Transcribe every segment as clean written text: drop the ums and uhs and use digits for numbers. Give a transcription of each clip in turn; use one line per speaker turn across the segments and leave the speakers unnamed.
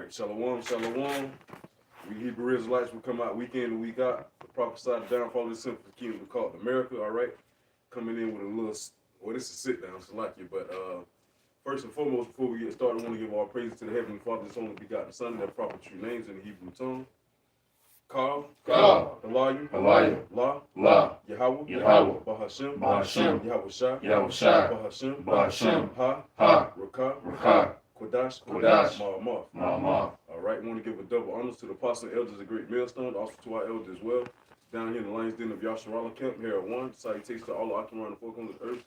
right, shalom, shalom. We Hebrew Israelites will come out week in and week out. The prophesied downfall of the sinful kingdom we call it America, all right? Coming in with a little, well, this is sit down, so like you, but first and foremost, before we get started, I want to give all praises to the Heavenly Father, His only begotten Son, their proper true names in the Hebrew tongue. Ka, Halayu, La, Yahweh, Bahashem, Yahweh Shah, Bahashem, Ha, Rakah, Kodash, Ma'amah. All right, we want to give a double honors to the apostles and elders of Great Millstone, also to our elders as well. Down here in the Lions Den of Yasharala Camp, here at 1. Salutations to all the Akim around the four corners of the earth,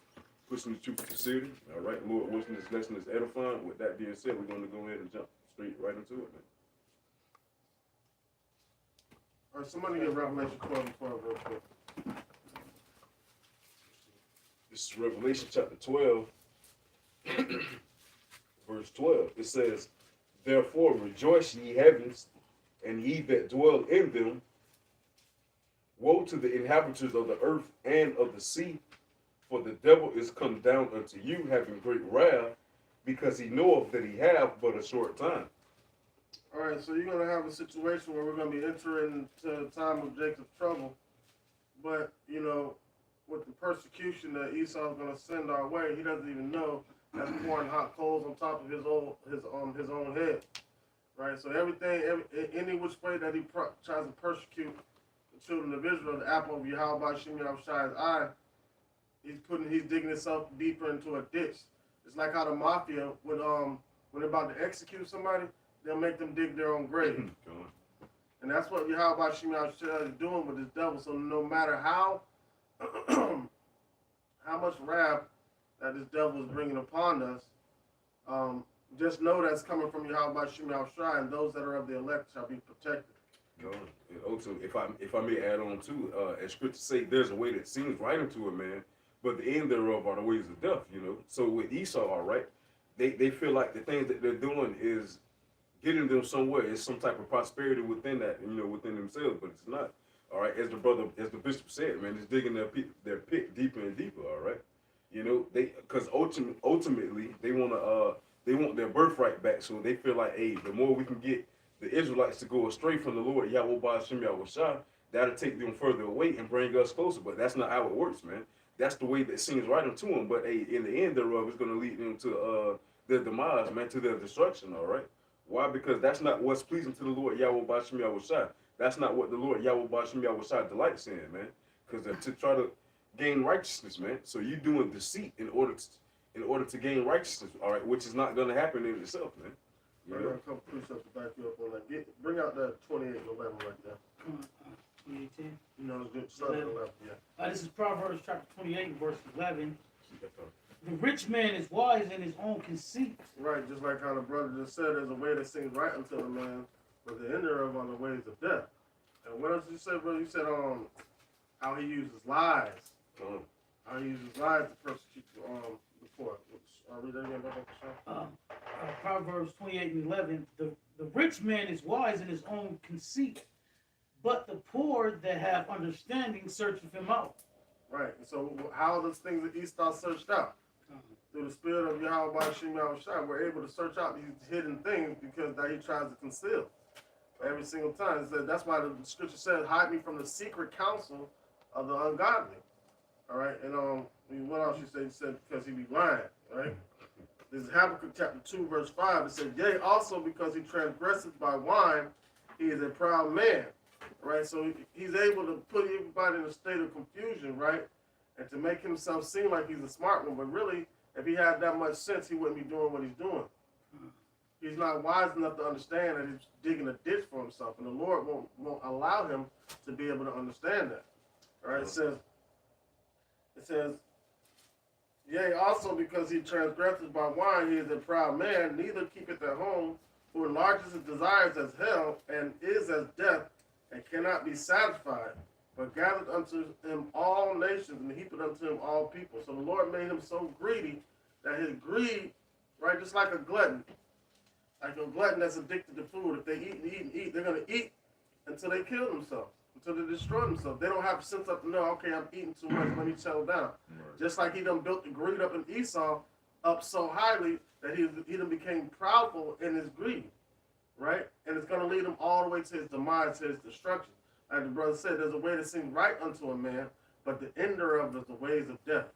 pushing the truth to the city. All right, Lord, wishing this lesson is edifying. With that being said, we're going to go ahead and jump straight right into it, man.
All right, somebody get Revelation 12 and 12 real quick.
This is Revelation chapter 12, verse 12. It says, "Therefore rejoice, ye heavens, and ye that dwell in them. Woe to the inhabitants of the earth and of the sea, for the devil is come down unto you, having great wrath, because he knoweth that he have but a short time."
All right, so you're going to have a situation where we're going to be entering into a time of Jacob's trouble. But, you know, with the persecution that Esau is going to send our way, he doesn't even know that's pouring hot coals on top of his own head. Right? So any which way that he tries to persecute the children of Israel, the apple of Yahweh Shem Shai's eye, he's digging himself deeper into a ditch. It's like how the mafia would when they're about to execute somebody, they'll make them dig their own grave. And that's what Yahweh Shem Shai is doing with this devil. So no matter how much wrath that this devil is bringing upon us, just know that's coming from Yahweh Shem Shai, and those that are of the elect shall be protected.
And also, if I may add on too, as scripture say, there's a way that seems right unto a man, but the end thereof are the ways of death, you know. So with Esau, all right, they feel like the things that they're doing is getting them somewhere. It's some type of prosperity within that, you know, within themselves, but it's not. All right, as the bishop said, man, it's digging their pit deeper and deeper. All right, you know, because ultimately they want their birthright back. So they feel like, hey, the more we can get the Israelites to go astray from the Lord, Yahweh Ba'ashem Yahweh Shah, that'll take them further away and bring us closer. But that's not how it works, man. That's the way that seems right unto them. But hey, in the end thereof, it's going to lead them to their demise, man, to their destruction. All right. Why? Because that's not what's pleasing to the Lord Yahweh Ba'ashem Yahweh Shah. That's not what the Lord Yahweh Ba'ashem Yahweh Shah delights in, man. Because to try to gain righteousness, man. So you doing deceit in order to gain righteousness, all right, which is not going to happen in itself, man.
I got a couple precepts to back you up on that. Bring out that 28 and 11 right there.
28:10.
You know, it's good. Start at 11, yeah.
This is Proverbs chapter 28, verse 11. The rich man is wise in his own conceit.
Right, just like how the brother just said, there's a way that seems right unto a man, but the end thereof are the ways of death. And what else you said, brother? You said how he uses lies. How he uses lies to persecute the poor. I'll read that again, brother.
Proverbs 28 and 11. The rich man is wise in his own conceit, but the poor that have understanding searcheth him out.
Right. So how are those things that Esau searched out? Through the spirit of Yahweh Shem Yahweh Shai, we're able to search out these hidden things because that he tries to conceal every single time. It says, that's why the scripture says, "Hide me from the secret counsel of the ungodly." All right. And what else you said? You said because he be lying. Right. This is Habakkuk chapter 2, verse 5. It says, "Yea, also because he transgresseth by wine, he is a proud man." Right, so he's able to put everybody in a state of confusion, right, and to make himself seem like he's a smart one. But really, if he had that much sense, he wouldn't be doing what he's doing. He's not wise enough to understand that he's digging a ditch for himself, and the Lord won't allow him to be able to understand that. All right, it says, "Yea, also because he transgresses by wine, he is a proud man, neither keepeth at home, who enlarges his desires as hell, and is as death, and cannot be satisfied, but gathered unto him all nations, and heaped unto him all people." So the Lord made him so greedy that his greed, right, just like a glutton that's addicted to food. If they eat and eat and eat, they're going to eat until they kill themselves, until they destroy themselves. They don't have sense of to know, okay, I'm eating too much, let me settle down. Right. Just like he done built the greed up in Esau up so highly that he done became proudful in his greed. right? And it's going to lead him all the way to his demise, to his destruction. Like the brother said, there's a way that seems right unto a man, but the end thereof is the ways of death.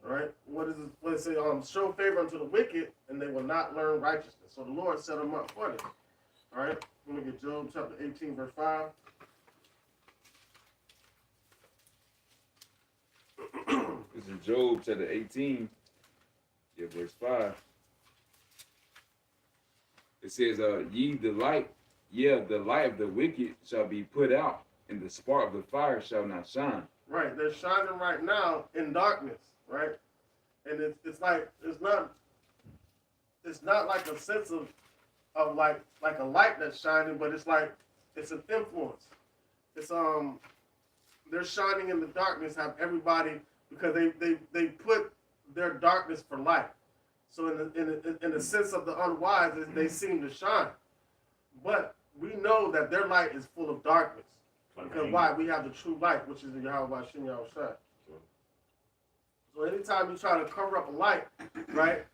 Right? What is it? What it say? Show favor unto the wicked, and they will not learn righteousness. So the Lord set them up for this. All right. Let me get Job chapter 18, verse 5.
This is Job chapter 18, verse 5. It says, the light of the wicked shall be put out, and the spark of the fire shall not shine.
Right. They're shining right now in darkness. Right. And it's not like a sense of like a light that's shining, but it's like it's an influence. It's they're shining in the darkness, have everybody, because they put their darkness for light. So in the sense of the unwise, they seem to shine, but we know that their light is full of darkness. Because why? We have the true light, which is the Yahweh Shem Yahushua. So anytime you try to cover up a light, right?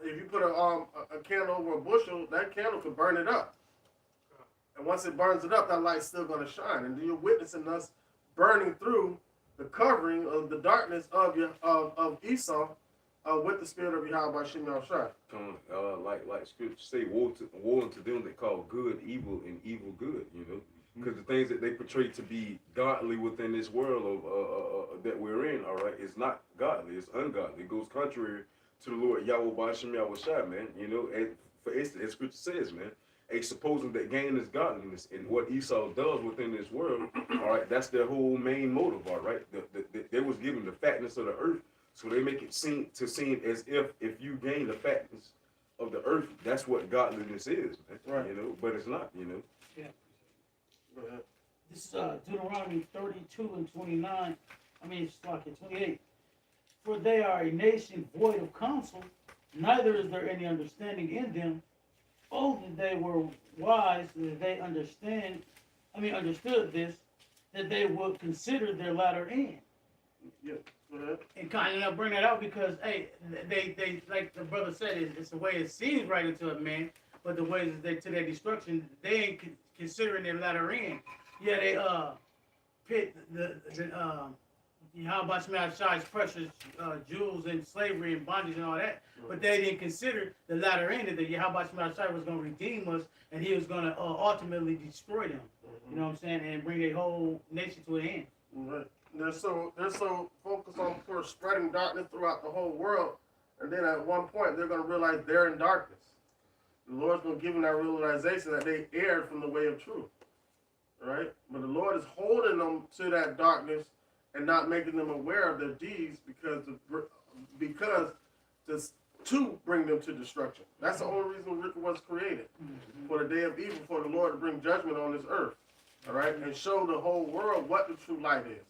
If you put a candle over a bushel, that candle could burn it up. And once it burns it up, that light's still going to shine. And you're witnessing us burning through the covering of the darkness of Esau with the spirit of Yahweh Shem Yahushua.
Like scripture say, woe unto them that call good evil and evil good, you know? Because the things that they portray to be godly within this world of that we're in, all right, it's not godly, it's ungodly. It goes contrary to the Lord Yahweh Shem Yahushua, man. You know, and for instance, as scripture says, man, supposing that gain is godliness, and what Esau does within this world, all right, that's their whole main motive, all right. They was given the fatness of the earth, so they make it seem as if you gain the fatness of the earth, that's what godliness is, man.
Right.
You know, but it's not, you know.
Yeah. This is Deuteronomy 32 and 29. It's like 28. For they are a nation void of counsel, neither is there any understanding in them. Oh, that they were wise, that they understood this, that they would consider their latter end.
Yeah.
And kind of bring that out because, hey, they like the brother said, it's the way it seems right into a man, but the ways that to their destruction, they ain't considering their latter end. Yeah, they pit the Yahweh Shai's precious jewels and slavery and bondage and all that, but they didn't consider the latter end that Yahweh Shai was going to redeem us and he was going to ultimately destroy them. You know what I'm saying, and bring their whole nation to an end.
Right. They're so focused on spreading darkness throughout the whole world, and then at one point they're going to realize they're in darkness. The Lord's going to give them that realization that they erred from the way of truth, right? But the Lord is holding them to that darkness and not making them aware of their deeds because to bring them to destruction. That's the only reason Rick was created, for the day of evil, for the Lord to bring judgment on this earth, all right, and show the whole world what the true light is,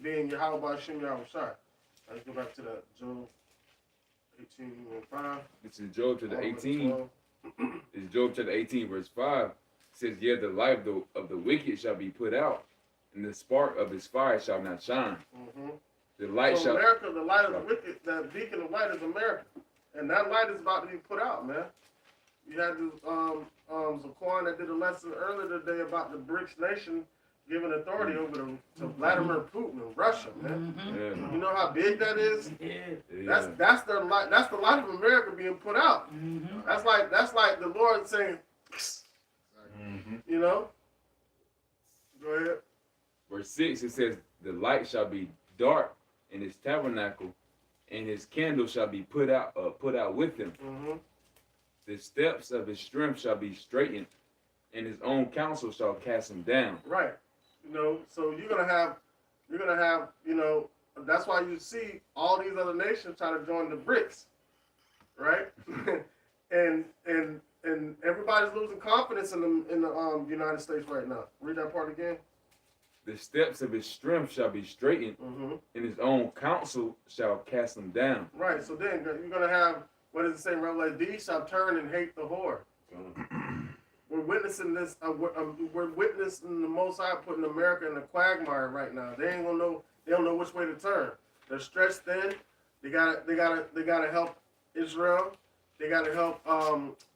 being Yahweh Shem Yahushua. Let's go back to that Job 18 and 5.
This is Job chapter 18. This is Job chapter 18, verse 5. It says, the light of the wicked shall be put out, and the spark of his fire shall not shine. The light shall...
America, the light of the wicked, the beacon of light is America. And that light is about to be put out, man. You had this Zaquan that did a lesson earlier today about the BRICS nation giving authority over to Vladimir Putin of Russia, man.
Yeah.
You know how big that is?
Yeah.
That's their light. That's the light of America being put out. That's like the Lord saying, you know. Go ahead.
Verse 6, it says, the light shall be dark in his tabernacle, and his candle shall be put out with him. The steps of his strength shall be straightened, and his own counsel shall cast him down.
Right. You know, so you're gonna have, you know, that's why you see all these other nations trying to join the BRICS, right? and everybody's losing confidence in the United States right now. Read that part again.
The steps of his strength shall be straightened, and his own counsel shall cast him down.
Right. So then you're gonna have, what does it say in Revelation? These shall turn and hate the whore. We're witnessing this. We're witnessing the Most High putting America in a quagmire right now. They ain't gonna know. They don't know which way to turn. They're stretched thin. They gotta help Israel. They gotta help.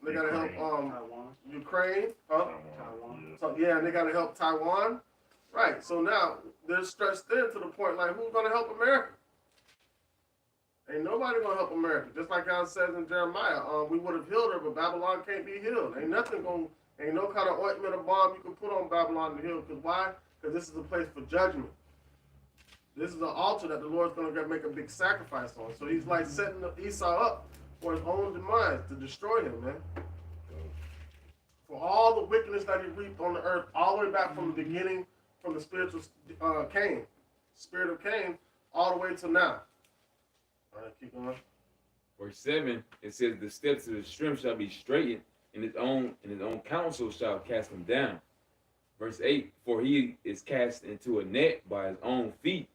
They gotta help.
Taiwan.
Ukraine. Huh?
Taiwan.
So yeah, and they gotta help Taiwan. Right. So now they're stretched thin to the point like, who's gonna help America? Ain't nobody gonna help America. Just like God says in Jeremiah, we would have healed her, but Babylon can't be healed. Ain't nothing gonna. Ain't no kind of ointment or balm you can put on Babylon to heal. Because why? Because this is a place for judgment. This is an altar that the Lord's going to make a big sacrifice on. So he's like setting Esau up for his own demise, to destroy him, man. For all the wickedness that he reaped on the earth, all the way back from the beginning, from the spiritual Cain, spirit of Cain, all the way to now. All right, keep going.
Verse 7, it says, the steps of his strength shall be straightened, and his own counsel shall cast him down. Verse 8, for he is cast into a net by his own feet,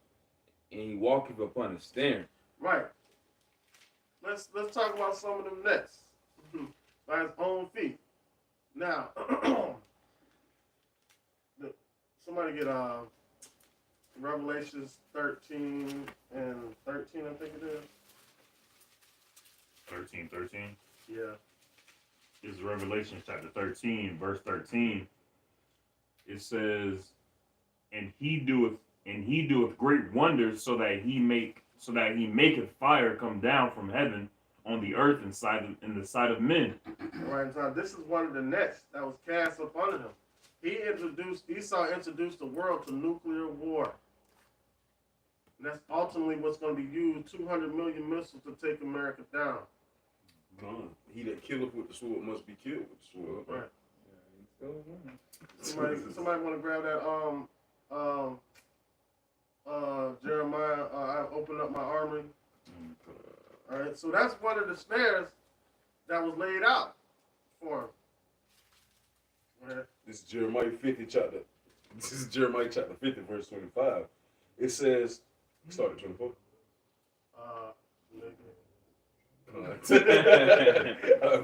and he walketh upon a snare.
Right. Let's talk about some of them nets by his own feet. Now, somebody get Revelations 13 and 13, I think it is.
13.
Yeah.
Is Revelation chapter 13, verse 13. It says, and he doeth great wonders, so that he maketh fire come down from heaven on the earth in the sight of men.
Right, now this is one of the nets that was cast up under him. Esau introduced the world to nuclear war. And that's ultimately what's going to be used, 200 million missiles to take America down.
He that killeth with the sword must be killed with the sword.
Right. Somebody want to grab that Jeremiah, I opened up my armory. All right, so that's one of the snares that was laid out for him. Go ahead.
This is Jeremiah 50 chapter. This is Jeremiah chapter 50, verse 25. It says, start at 24.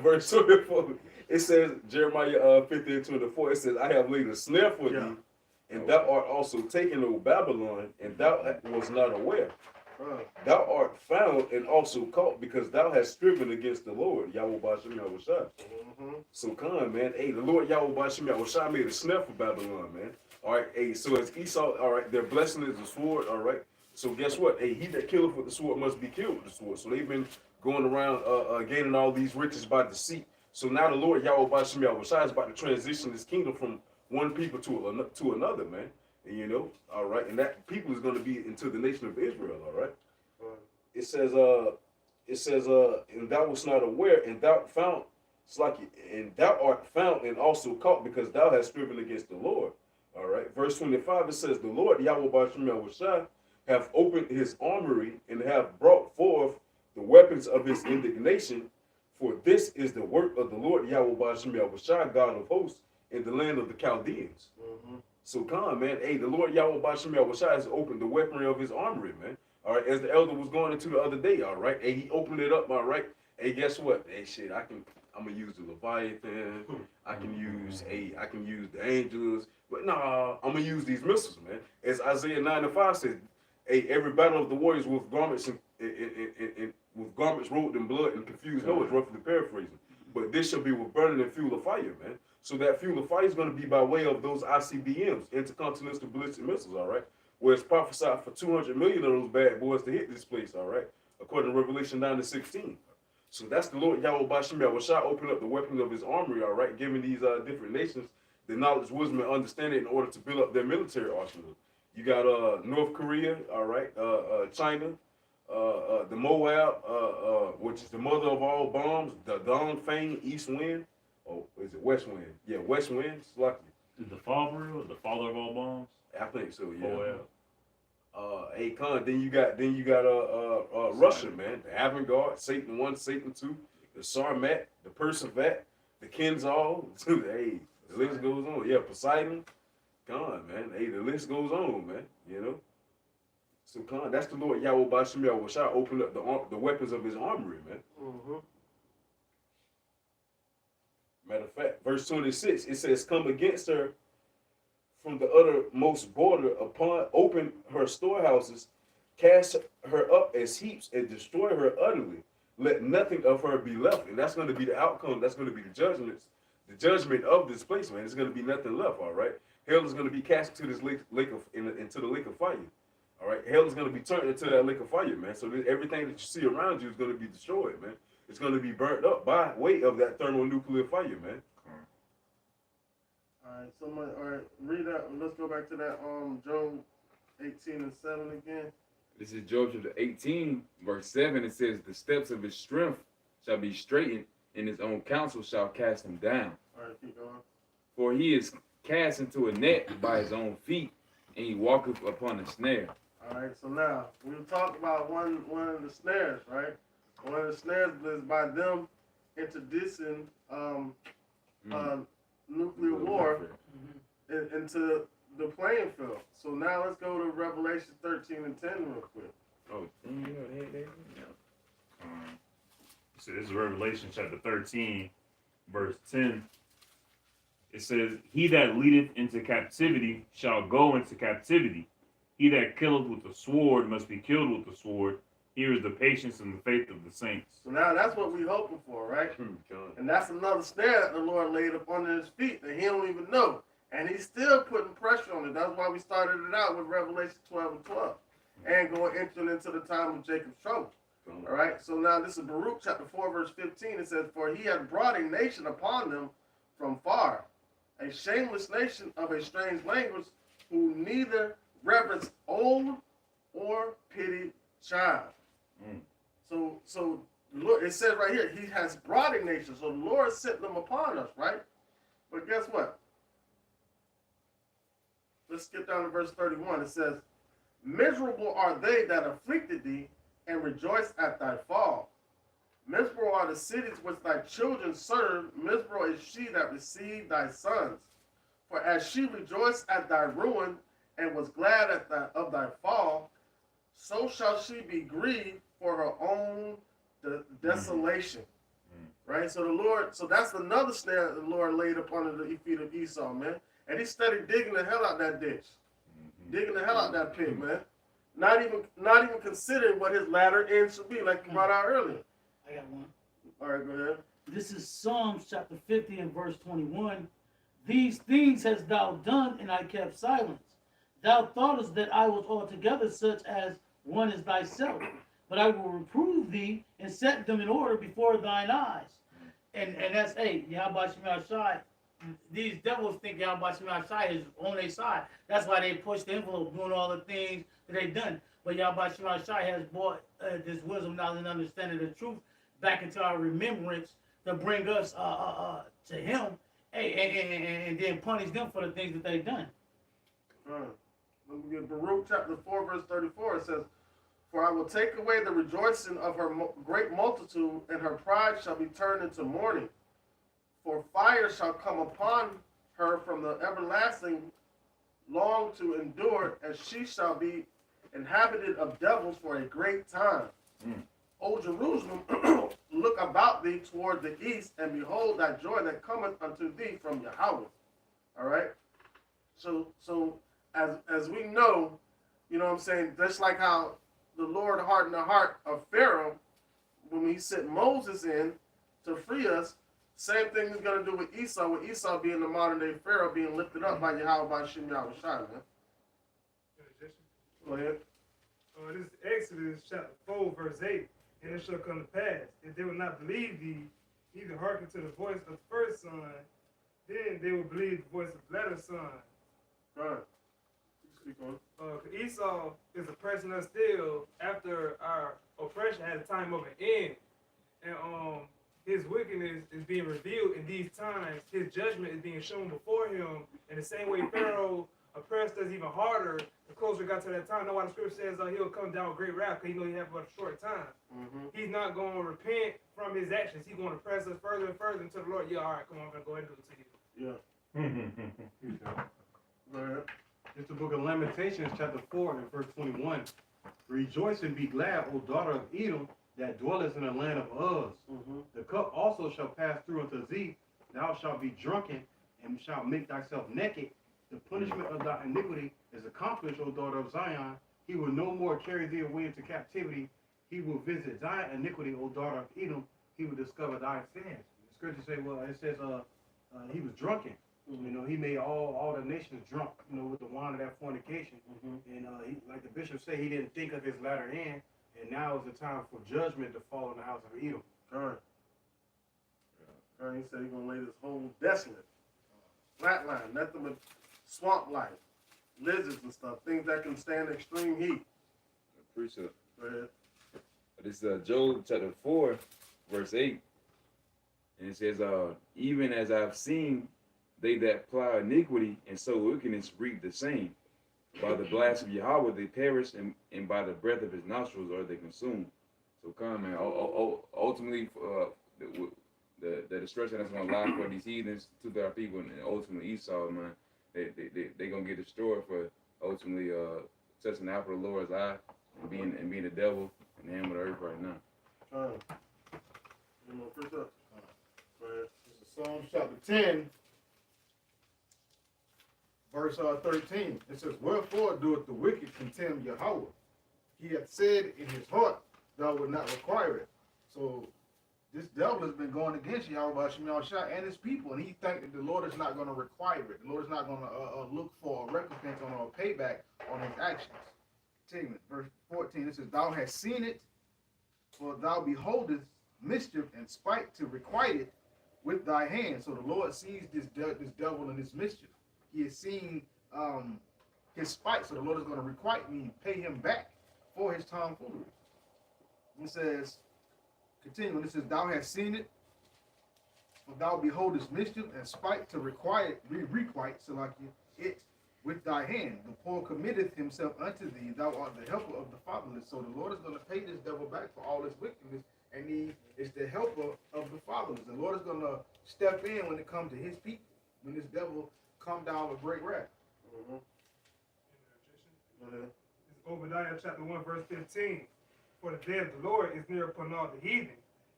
Verse 24. It says, Jeremiah 50 and 24, it says, I have laid a snare for thee, and thou art also taken, O Babylon, and thou was not aware. Thou art found and also caught, because thou hast striven against the Lord, Yahweh Bashem Yahushua. So come, man. Hey, the Lord Yahweh Bashem Yahushua made a snare for Babylon, man. All right, hey, so as Esau, all right, their blessing is the sword, all right. So guess what? Hey, he that killeth with the sword must be killed with the sword. So they've been going around gaining all these riches by deceit. So now the Lord Yahweh Bashem Yahushua is about to transition his kingdom from one people to another, man. And you know, all right, and that people is going to be into the nation of Israel, all right. It says, and thou wast not aware, and thou found, it's like, and thou art found and also caught, because thou hast striven against the Lord. All right. Verse 25, it says, the Lord Yahweh Bashem Yahushua have opened his armory and have brought forth the weapons of his indignation. For this is the work of the Lord Yahweh Bashem Yahushua, God of hosts, in the land of the Chaldeans. So come, man. Hey, the Lord Yahweh Bashem Yahushua has opened the weaponry of his armory, man. All right, as the elder was going into the other day, all right. Hey, he opened it up, all right. Hey, guess what? Hey, shit, I'm gonna use the Leviathan. I can use the angels, but nah, I'm gonna use these missiles, man. As Isaiah 9:5 says, hey, every battle of the warriors with garments and with garments rolled in blood and confused noise, roughly paraphrasing. But this shall be with burning and fuel of fire, man. So that fuel of fire is going to be by way of those ICBMs, intercontinental ballistic missiles, all right? Where it's prophesied for 200 million of those bad boys to hit this place, all right? According to Revelation 9:16. So that's the Lord Yahweh Bashem Yahushua opened up the weapons of his armory, all right? Giving these different nations the knowledge, wisdom, and understanding in order to build up their military arsenal. You got North Korea, all right? China, the Moab, which is the mother of all bombs, the Dong Fang East Wind. Oh, is it West Wind? Yeah, West Wind. It's lucky.
Is the father of all bombs?
I think so. Yeah.
Moab.
Hey, Con. Then you got Russia, man. The Avangard, Satan 1, Satan 2, the Sarmat, the Persevat, the Kenzal. Hey, the list goes on. Yeah, Poseidon. Con, man. Hey, the list goes on, man. You know. So, Con, that's the Lord Yahweh Bashem Yahushua opened up the weapons of his armory, man. Matter of fact, verse 26, it says, come against her from the uttermost border, open her storehouses, cast her up as heaps, and destroy her utterly. let nothing of her be left. And that's going to be the outcome. That's going to be the judgment of this place, man. There's going to be nothing left, all right? Hell is going to be cast into this into the lake of fire, all right? Hell is going to be turned into that lake of fire, man. So everything that you see around you is going to be destroyed, man. It's going to be burnt up by way of that thermonuclear fire, man.
All right, all right, read that. Let's go back to that Job 18:7 again.
This is Job chapter 18, verse 7. It says, the steps of his strength shall be straightened, and his own counsel shall cast him down.
All right, keep going.
For he is cast into a net by his own feet, and he walketh upon a snare.
All right, so now we talked about one of the snares, right? One of the snares is by them introducing nuclear war into the playing field. So now let's go to Revelation 13:10 real quick.
Oh,
So this is Revelation chapter 13, verse 10. It says, he that leadeth into captivity shall go into captivity. He that killeth with the sword must be killed with the sword. Here is the patience and the faith of the saints.
So now that's what we're hoping for, right? And that's another snare that the Lord laid up under his feet that he don't even know. And he's still putting pressure on it. That's why we started it out with Revelation 12:12. And entering into the time of Jacob's trouble. All right, so now this is Baruch chapter 4, verse 15. It says, for he had brought a nation upon them from far, a shameless nation of a strange language, who neither reverence old or pity child. So Lord, it says right here, he has brought a nation. So the Lord sent them upon us, right? But guess what? Let's skip down to verse 31. It says, miserable are they that afflicted thee, and rejoice at thy fall. Miserable are the cities which thy children serve. Miserable is she that received thy sons. For as she rejoiced at thy ruin, and was glad of thy fall, so shall she be grieved for her own desolation. Right? So the Lord, so that's another snare that the Lord laid upon the feet of Esau, man. And he started digging the hell out that ditch. Digging the hell out that pit, man. Not even considering what his latter end should be, like you brought out earlier.
I got one.
All right, go ahead.
This is Psalms chapter 50 and verse 21. These things hast thou done, and I kept silence. Thou thoughtest that I was altogether such as one as thyself. But I will reprove thee and set them in order before thine eyes. And that's, Yahweh Shemel Shai. These devils think Yahweh Shemel Shai is on their side. That's why they push the envelope, doing all the things that they've done. But Yahweh Shemel Shai has brought this wisdom, knowledge, and understanding of the truth back into our remembrance to bring us to him, and then punish them for the things that they've done.
All right. Let me get Baruch chapter 4, verse 34. It says, for I will take away the rejoicing of her great multitude, and her pride shall be turned into mourning. For fire shall come upon her from the everlasting, long to endure, and she shall be inhabited of devils for a great time. O Jerusalem, look about thee toward the east, and behold that joy that cometh unto thee from Yahweh. All right? So as we know, you know what I'm saying, just like how the Lord hardened the heart of Pharaoh when he sent Moses in to free us, same thing he's going to do with Esau being the modern day Pharaoh, being lifted up by Yahweh by Shem Yahweh Shai, man. Go ahead.
This is Exodus chapter 4, verse 8. And it shall come to pass, if they will not believe thee, neither hearken to the voice of the first son, then they will believe the voice of the latter son.
Right. Speak on.
Esau is oppressing us still after our oppression had a time of an end. And his wickedness is being revealed in these times. His judgment is being shown before him. In the same way Pharaoh oppressed us even harder, the closer it got to that time. That's why the scripture says he'll come down with great wrath, because he knows he has but a short time. He's not going to repent from his actions. He's going to press us further and further until the Lord, all right, come on, I'm going to go ahead and do it to you.
Yeah. Go ahead.
It's the book of Lamentations, chapter 4, and verse 21. Rejoice and be glad, O daughter of Edom, that dwellest in the land of Uz. The cup also shall pass through unto thee. Thou shalt be drunken, and shalt make thyself naked. The punishment of thy iniquity is accomplished, O daughter of Zion. He will no more carry thee away into captivity. he will visit thy iniquity, O daughter of Edom. He will discover thy sins. The scripture say, well, it says, he was drunken. You know, he made all the nations drunk, you know, with the wine of that fornication. And he, like the bishop said, he didn't think of his latter end. And now is the time for judgment to fall on the house of Edom.
Right. He said he's going to lay this whole desolate, flatline, nothing but swamp life, lizards and stuff, things that can stand extreme heat.
Appreciate
Go ahead.
it. This is Job chapter 4, verse 8. And it says, even as I've seen they that plow iniquity and sow wickedness reap the same. By the blast of Yahweh they perish, and by the breath of his nostrils are they consumed. So come, man. Ultimately, the destruction that's going to lie for these heathens, 2,000 people, and ultimately Esau, man, they going to get destroyed for ultimately touching the apple of the Lord's eye and being the devil and the hand of the earth right now.
You know, first up. Go ahead.
This is Psalms chapter 10, verse 13. It says, wherefore doeth the wicked contemn Yahweh? He hath said in his heart, thou wilt not require it. So this devil has been going against Yahweh Shai and his people, and he think that the Lord is not going to require it. The Lord is not going to look for a recompense on or a payback on his actions. Continuing, verse 14, it says, thou hast seen it, for thou beholdest mischief and spite to requite it with thy hand. So the Lord sees this devil and this mischief. He has seen his spite, so the Lord is going to requite me, pay him back for his tomfoolery. It says, continuing, it says, thou hast seen it, for thou beholdest mischief and spite to requite, so like it with thy hand. The poor committeth himself unto thee, thou art the helper of the fatherless. So the Lord is going to pay this devil back for all his wickedness, and he is the helper of the fatherless. The Lord is going to step in when it comes to his people, when this devil come down with great wrath.
It's Obadiah chapter 1, verse 15. For the day of the Lord is near upon all the heathen.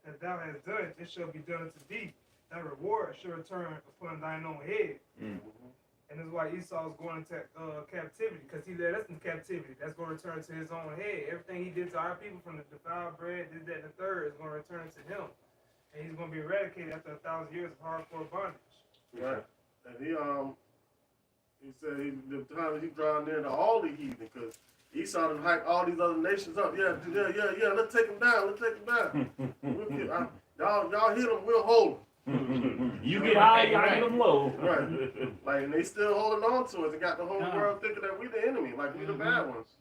As thou hast done, it shall be done unto thee. Thy reward shall return upon thine own head. And this is why Esau is going into captivity, because he led us into captivity. That's going to return to his own head. Everything he did to our people, from the defiled bread, this, that, and the third, is going to return to him. And he's going to be eradicated after 1,000 years of hardcore bondage.
Right. And he said the time he drawing near to all the heathen, because Esau done hype all these other nations up. Yeah, let's take them down. Y'all hit them, we'll hold them.
You get high, y'all get them low.
Right. Like, and they still holding on to us and got the whole world thinking that we the enemy, like we the bad ones.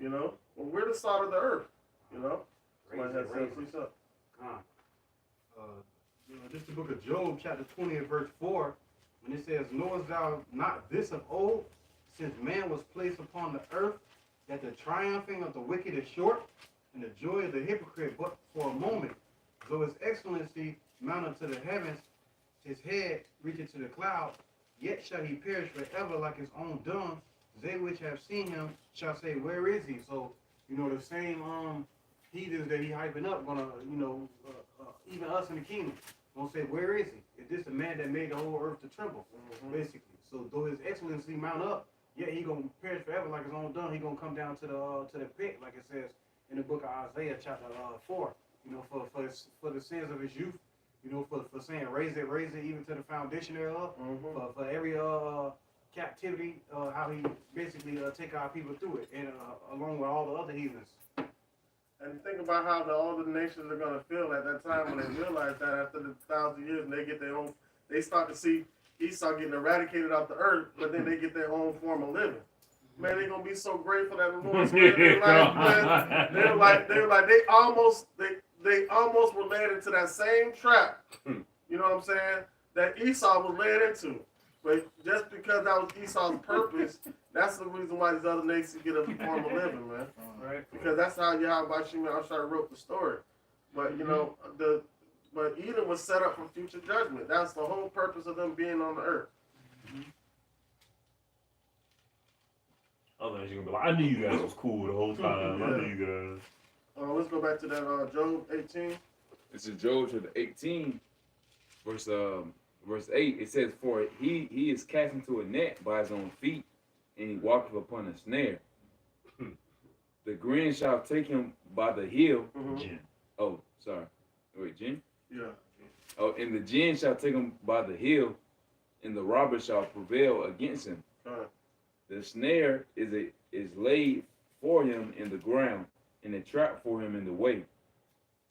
You know? Well, we're the salt of the earth. You know? Somebody has said, please up.
This is the book of Job, chapter 20 and verse 4, when it says, knowest thou not this of old, since man was placed upon the earth, that the triumphing of the wicked is short, and the joy of the hypocrite but for a moment. Though his excellency mount unto the heavens, his head reacheth to the cloud, yet shall he perish forever like his own dung. They which have seen him shall say, where is he? So, you know, the same heathens that he hyping up, gonna, you know, even us in the kingdom, gonna say, where is he? Is this the man that made the whole earth to tremble? Basically. So though his excellency mount up, yeah, he gonna perish forever like his own dung. He gonna come down to the pit, like it says in the book of Isaiah, chapter 4. You know, for the sins of his youth. You know, for saying raise it, even to the foundation thereof. For every captivity, how he basically take our people through it, and along with all the other heathens.
And think about how all the nations are gonna feel at that time when they realize that after the 1,000 years, and they get their own, they start to see Esau getting eradicated off the earth, but then they get their own form of living. Man, they're gonna be so grateful that the Lord spared their life, man. They're like they almost were led into that same trap. You know what I'm saying? That Esau was led into. But just because that was Esau's purpose, that's the reason why these other nations get a form of living, man.
Right.
Because that's how Yahweh Shai wrote the story. But you know, but Edom was set up for future judgment. That's the whole purpose of them being on the earth.
Otherwise, you're gonna be like, I knew you guys was cool the whole time. I knew you guys.
Let's go back to that Job 18.
This is Job chapter 18, verse 8. It says, for he is cast into a net by his own feet, and he walketh upon a snare. The green shall take him by the heel.
Mhm.
Jinn.
Oh, sorry. Wait, jinn?
Yeah.
Oh, and the jinn shall take him by the heel, and the robber shall prevail against him.
Alright.
The snare is laid for him in the ground, and a trap for him in the way.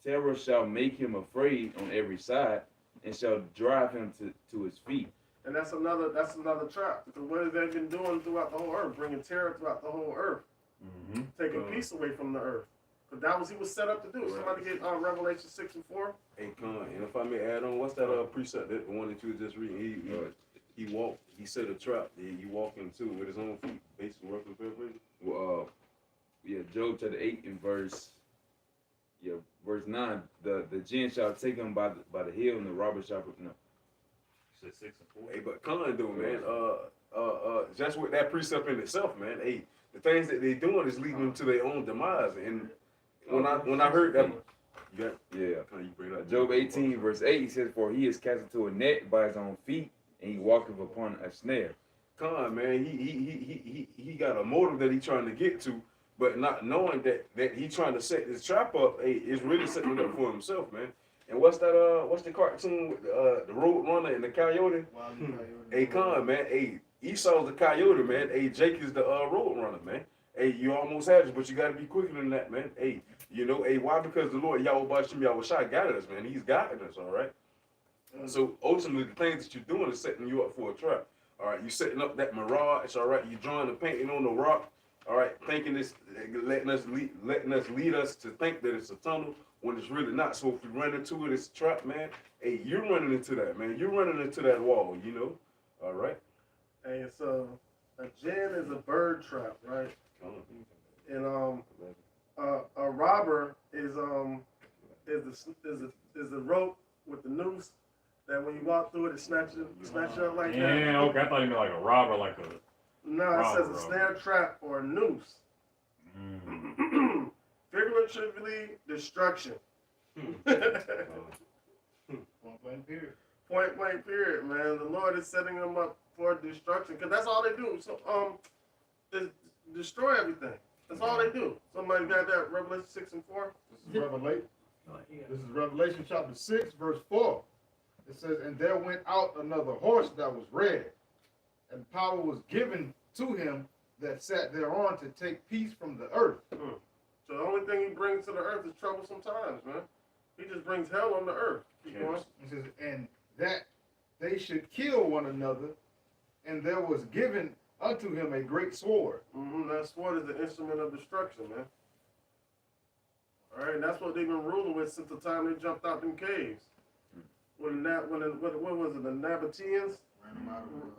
Terror shall make him afraid on every side, and shall drive him to his feet.
And that's another trap. Because what have they been doing throughout the whole earth? Bringing terror throughout the whole earth.
Mm-hmm.
Taking peace away from the earth. Because that was he was set up to do. Somebody get Revelation 6 and 4.
Hey, Con, and if I may add on, what's that precept, that the one that you were just reading? He walked, he set a trap. He walked into with his own feet, basically working paraphrasing.
Well, Job chapter 8 and verse 9. The jinn shall take him by the heel, and the robber shall no.
Said 6 and 4.
Hey, but Con though, man, just with that precept in itself, man. Hey, the things that they doing is leading them to their own demise. And when I heard that,
Yeah.
Con, you bring that
Job 18 verse 8, he says, "For he is cast into a net by his own feet, and he walketh upon a snare."
Con, man, he got a motive that he trying to get to, but not knowing that he trying to set this trap up, hey, is really setting it up for himself, man. And what's the cartoon with the Road Runner and the Coyote? Hey, Con, man, hey, Esau's the Coyote, man. Hey, Jake is the Road Runner, man. Hey, you almost had it, but you got to be quicker than that, man. Hey, hey, why? Because the Lord Yahweh Shem Yahweh Shai guided us, man. He's guiding us, all right? So ultimately, the things that you're doing is setting you up for a trap. All right, you're setting up that mirage. All right, you're drawing the painting on the rock. All right, thinking this, letting us lead us to think that it's a tunnel when it's really not. So if you run into it, it's a trap, man. Hey, you're running into that, man. You're running into that wall, All right.
Hey, so a jinn is a bird trap, right? And a robber is the rope with the noose that when you walk through it, it snatch you up like that.
Yeah, okay. I thought you meant like a robber, like a.
No, it says a snare trap or a noose.
Mm.
Figuratively, destruction.
Point blank period.
Point blank period, man. The Lord is setting them up for destruction because that's all they do. So, is destroy everything. That's all they do. Somebody got that Revelation 6 and 4.
This is Revelation chapter 6, verse 4. It says, "And there went out another horse that was red, and power was given to him that sat thereon to take peace from the earth."
So the only thing he brings to the earth is trouble sometimes, man. He just brings hell on the earth. Keep going.
It says, "And that they should kill one another, and there was given unto him a great sword."
That sword is the instrument of destruction, man. All right, and that's what they've been ruling with since the time they jumped out them caves. What was it? The Nabateans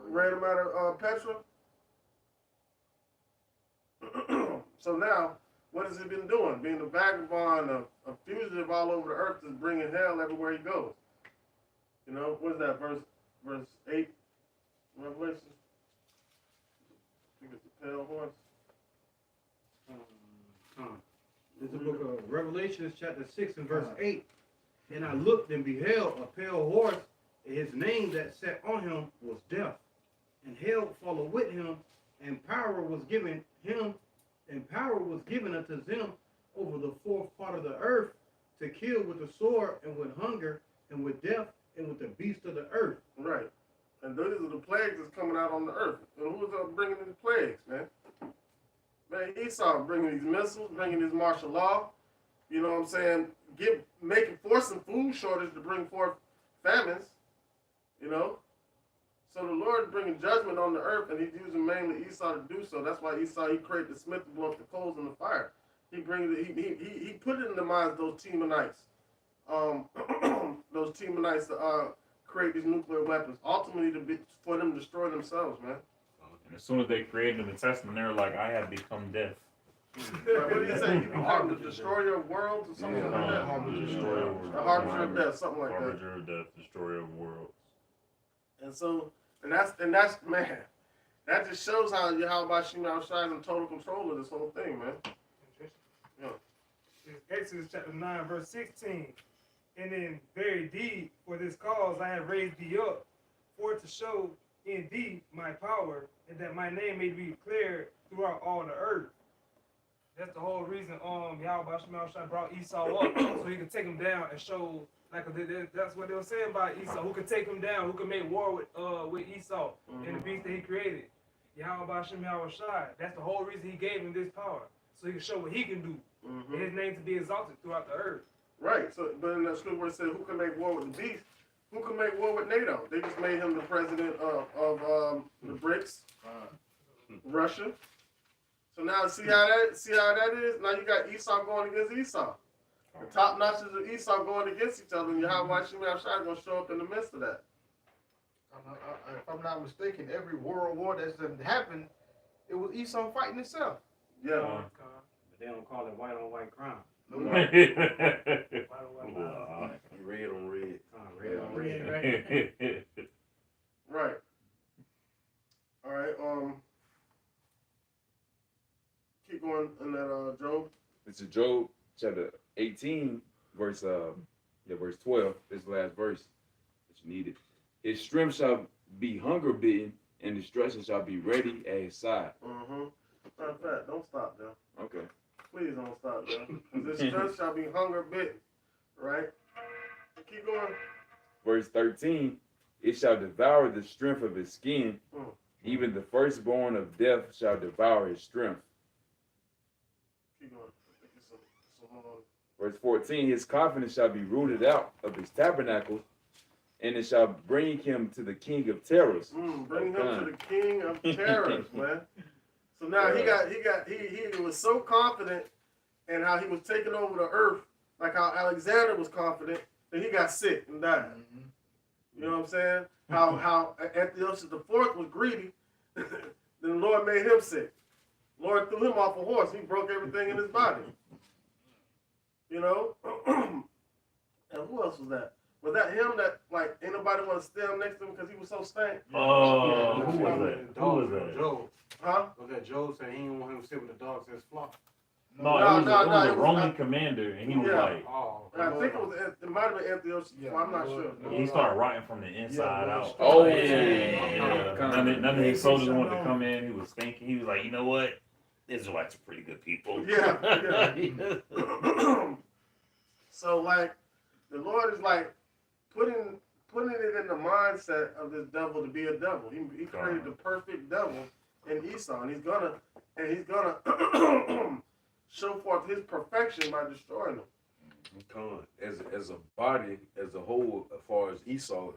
ran them out of Petra. So now, what has he been doing? Being a vagabond, a fugitive all over the earth, is bringing hell everywhere he goes. What is that? Verse 8, Revelation. I think it's the pale horse.
It's the book of Revelation, chapter 6 and verse 8. "And I looked and beheld a pale horse, and his name that sat on him was Death. And hell followed with him, and power was given unto them over the fourth part of the earth, to kill with the sword, and with hunger, and with death, and with the beasts of the earth."
Right. And those are the plagues that's coming out on the earth. And who's bringing these plagues, man? Man, Esau bringing these missiles, bringing this martial law. You know what I'm saying? Forcing food shortage to bring forth famines. So the Lord is bringing judgment on the earth, and he's using mainly Esau to do so. That's why Esau, he created the smith to blow up the coals in the fire. He put in the minds of those Temanites. Those Temanites to create these nuclear weapons, ultimately for them to destroy themselves, man.
And as soon as they created the Testament, they were like, "I have become death."
What did he say? You become the destroyer of worlds or something like that?
Destroyer of
The harbinger of death, something like that.
Harbinger of death, destroyer of worlds.
And that's man, that just shows how Yahweh Shem Yahweh Shai is in total control of this whole thing, man. Yeah.
It's Exodus chapter 9, verse 16. "And in very deed, for this cause I have raised thee up, for to show in thee my power, and that my name may be declared throughout all the earth. That's the whole reason Yahweh Shai brought Esau up so he could take him down and show that's what they were saying about Esau. Who could take him down? Who could make war with Esau and the beast that he created? Yahweh Shai. That's the whole reason he gave him this power, so he can show what he can do. And his name to be exalted throughout the earth.
Right. So, but in that scripture where it said, "Who can make war with the beast?" Who can make war with NATO? They just made him the president of the BRICS, Russia. So now see how that is. Now you got Esau going against Esau. The top notches of Esau going against each other, and Yahweh Shai is going to show up in the midst of that.
If I'm not mistaken, every world war that's happened, it was Esau fighting itself.
Yeah.
But they don't call it white on white crime.
Right.
Wow.
Red on red.
Red on red.
Right.
Right. All right. Keep going in that Job.
It's Job chapter 18, verse 12. This last verse that you needed. His strength shall be hunger bitten, and destruction shall be ready at his side.
Matter of fact, don't stop there.
Okay.
Please don't stop there. Because this strength shall be hunger bitten. Right? Keep going.
Verse 13. It shall devour the strength of his skin. Even the firstborn of death shall devour his strength.
Keep going.
Verse 14, his confidence shall be rooted out of his tabernacle, and it shall bring him to the king of terrors.
Bring him to the king of terrors, man. So now he was so confident in how he was taking over the earth, like how Alexander was confident, that he got sick and died. You know what I'm saying? How Antiochus IV was greedy, then the Lord made him sick. Lord threw him off a horse. He broke everything in his body. You know? And who else was that? Was that him that, like, ain't nobody want to stand next to him because he was so stank?
Oh, who was that? Who was that?
Job.
Huh?
Was that Job said he didn't want him to sit with the dogs in his flock?
No,
No,
it was
it
a
was
Roman
not.
commander, and he was
Yeah.
like,
Oh,
And I think it might have been Antiochus.
Yeah.
I'm not sure.
he started rotting from the inside out.
Oh,
Yeah.
yeah.
None of his soldiers wanted to come in. He was stinking. He was like, you know what? Israelites are pretty good people.
Yeah. So, like, the Lord is like putting it in the mindset of this devil to be a devil. He created the perfect devil in Esau, and he's gonna show forth his perfection by destroying him.
As a body, as a whole, as far as Esau,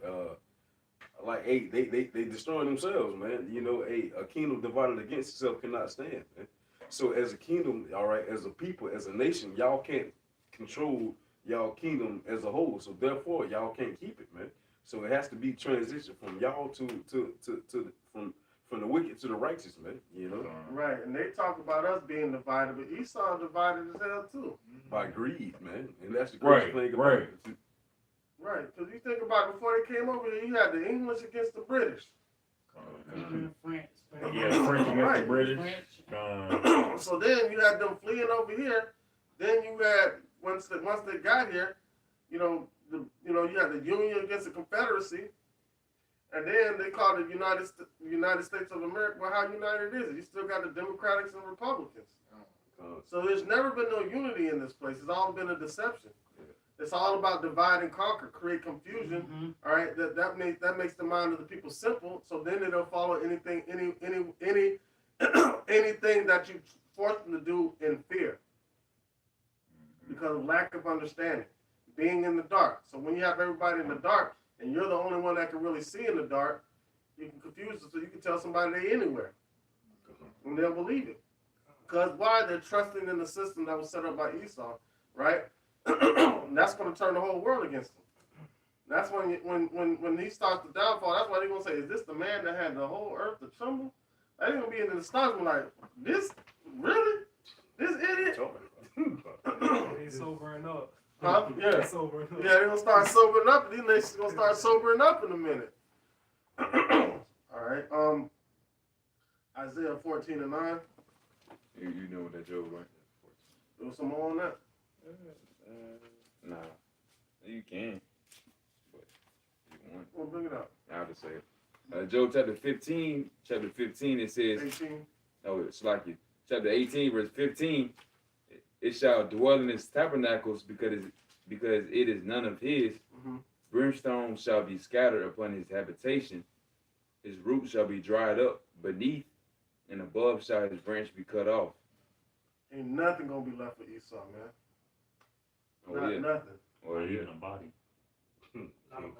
like, hey, they destroying themselves, man. You know, a kingdom divided against itself cannot stand, man. So as a kingdom, all right, as a people, as a nation, y'all can't control y'all kingdom as a whole. So therefore, y'all can't keep it, man. So it has to be transition from y'all from the wicked to the righteous, man. You know,
Right, and they talk about us being divided, but Esau divided as hell too.
by greed, man, and that's the crazy thing about it.
Right, because you think about it, before they came over here, you had the English against the British.
France.
Yeah, French against
Right.
the British.
So then you had them fleeing over here. Then you had once they got here, you had the Union against the Confederacy, and then they called it United States of America. Well, how united is it? You still got the Democrats and Republicans. So there's never been no unity in this place. It's all been a deception. It's all about divide and conquer, create confusion. All right, that makes the mind of the people simple. So then they don't follow anything anything that you force them to do in fear, because of lack of understanding, being in the dark. So when you have everybody in the dark and you're the only one that can really see in the dark, you can confuse them. So you can tell somebody they anywhere, and they'll believe it. Because why? They're trusting in the system that was set up by Esau, right? And that's going to turn the whole world against him. That's when he starts the downfall. That's why they're going to say, is this the man that had the whole earth to tremble? They're going to be in the astonishment like, this? Really? This idiot?
He's sobering up.
Huh? Yeah.
He's sobering up.
Yeah, they're going to start sobering up. These nations going to start sobering up in a minute. All right. Isaiah 14:9.
You know what that Job, right?
There was some more on that.
Nah. You can. But if you want.
We'll bring it up.
I'll just say it. Job chapter 15, it says,
18.
oh, it's like it. Chapter 18, verse 15, it shall dwell in its tabernacles because it is none of his.
Mm-hmm.
Brimstone shall be scattered upon his habitation. His root shall be dried up beneath, and above shall his branch be cut off.
Ain't nothing gonna be left for Esau, man.
Oh
Not
yeah.
nothing.
Or
yeah.
even a body.
Can't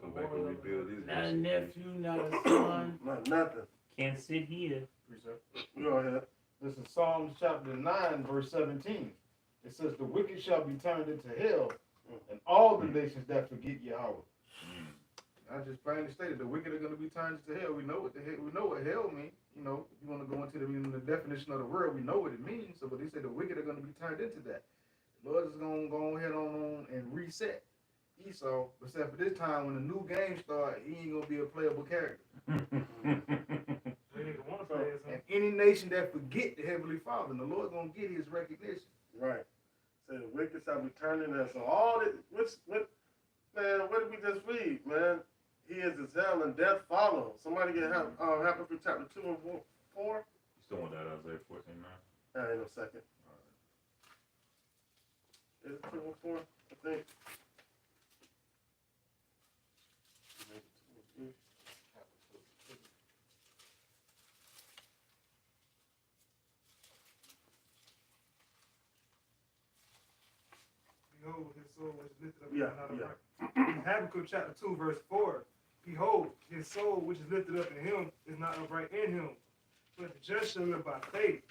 come back and rebuild his
Not a
house.
nephew, not a son.
Not nothing.
Can't sit here.
Go ahead.
This is Psalms chapter 9, verse 17. It says, the wicked shall be turned into hell, and all the nations that forget Yahweh. I just plainly stated the wicked are going to be turned into hell. We know what hell means. You know, you want to go into the definition of the word, we know what it means. So, but they say the wicked are going to be turned into that. The Lord is going to go ahead on and reset Esau, except for this time when the new game starts, he ain't going to be a playable character.
They nigga want to play it.
And any nation that forget the Heavenly Father, the Lord going to get his recognition.
Right. Say the wicked shall be turned into hell. So all this, what did we just read, man? He is as hell and death follows. Somebody get happen for chapter 2 and 4.
Still want that Isaiah 14:9.
In a second. Is it 2 and 4? I think.
Behold, his soul was lifted up.
Yeah.
Habakkuk chapter 2, verse 4. Behold, his soul which is lifted up in him is not upright in him, but the just shall live by faith.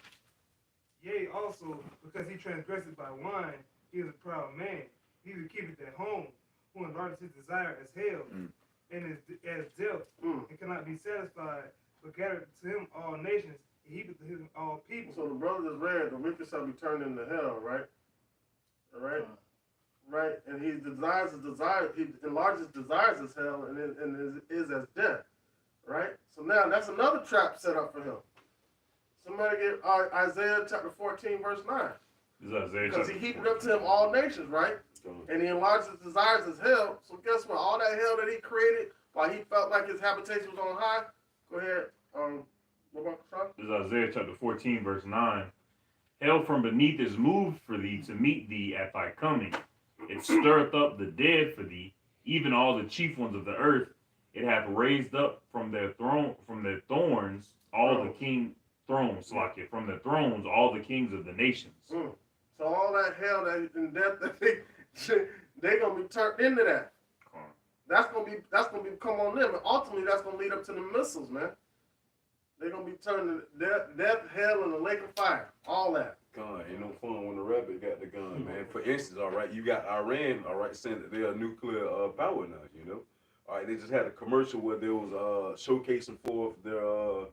Yea, also, because he transgressed by wine, he is a proud man. He who keepeth at home, who enlarges his desire as hell, and is as death, and cannot be satisfied, but gathereth to him all nations, and heapeth to him all people.
So the brother just read, the wicked shall be turned into hell, right? All right? Right? And he desires his desire, he enlarges desires as hell and is as death. Right? So now that's another trap set up for him. Somebody get Isaiah chapter 14, verse 9.
This is Isaiah
Because he
chapter
heaped up to him all nations, right? And he enlarged his desires as hell. So guess what? All that hell that he created while he felt like his habitation was on high. Go ahead. What about Sean?
This is Isaiah chapter 14, verse 9. Hell from beneath is moved for thee to meet thee at thy coming. It stirreth up the dead for thee, even all the chief ones of the earth. It hath raised up from their thorns, all the king thrones, from their thrones, all the kings of the nations.
So all that hell that and death that they gonna be turned into that. That's gonna be come on them, and ultimately that's gonna lead up to the missiles, man. They're gonna be turned to death, hell, and the lake of fire. All that.
Gun, ain't no fun when the rabbit got the gun, man. For instance, all right, you got Iran, all right, saying that they're a nuclear power now, you know. All right, they just had a commercial where there was showcasing for their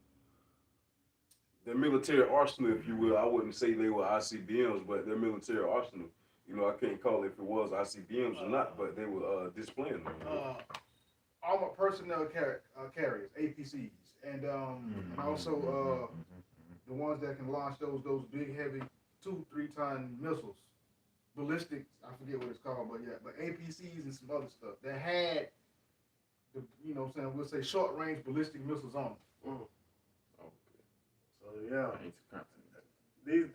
military arsenal, if you will. I wouldn't say they were ICBMs, but their military arsenal. You know, I can't call it if it was ICBMs or not, but they were displaying them. You know?
Armored personnel carriers, APCs, and also the ones that can launch those big, heavy 2-3 ton missiles, ballistic. I forget what it's called, but yeah, but APCs and some other stuff that had the, you know, what I'm saying, we'll say short range ballistic missiles on them.
So yeah, these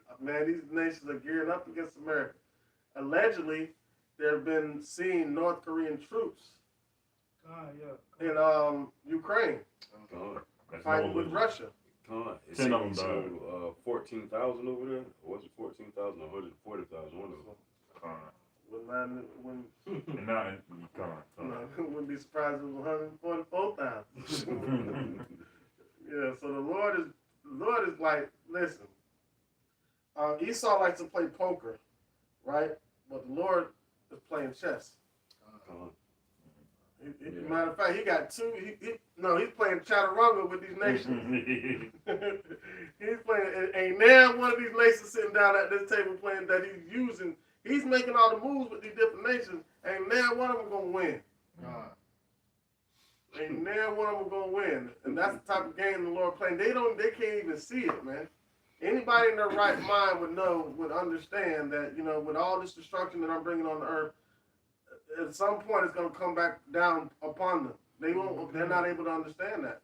nations are gearing up against America. Allegedly, there have been seen North Korean troops in Ukraine fighting with Russia.
It's
10 of them died.
14,000 over there. Or was it 14,000 or 140,000? One of them.
Wouldn't be surprised if it was 144,000. Yeah, so the Lord is like, listen, Esau likes to play poker, right? But the Lord is playing chess. Matter of fact, he got two. He's playing chaturanga with these nations. He's playing, ain't now one of these nations sitting down at this table playing that he's using. He's making all the moves with these different nations. Ain't now one of them gonna win. Ain't now one of them gonna win. And that's the type of game the Lord playing. They can't even see it, man. Anybody in their right mind would understand that, you know, with all this destruction that I'm bringing on the earth, at some point it's gonna come back down upon them. They're not able to understand that.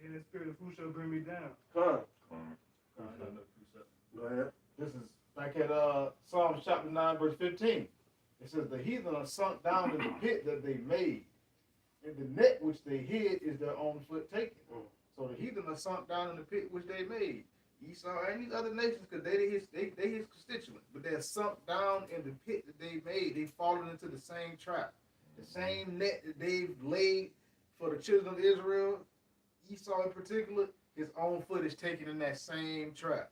In the spirit of who shall bring me down?
Go ahead.
This is Like at Psalms chapter 9, verse 15. It says, the heathen are sunk down in the pit that they made, and the net which they hid is their own foot taken. So the heathen are sunk down in the pit which they made. Esau and these other nations, because they his constituents, but they're sunk down in the pit that they made. They've fallen into the same trap, the same net that they've laid for the children of Israel. Esau in particular, his own foot is taken in that same trap.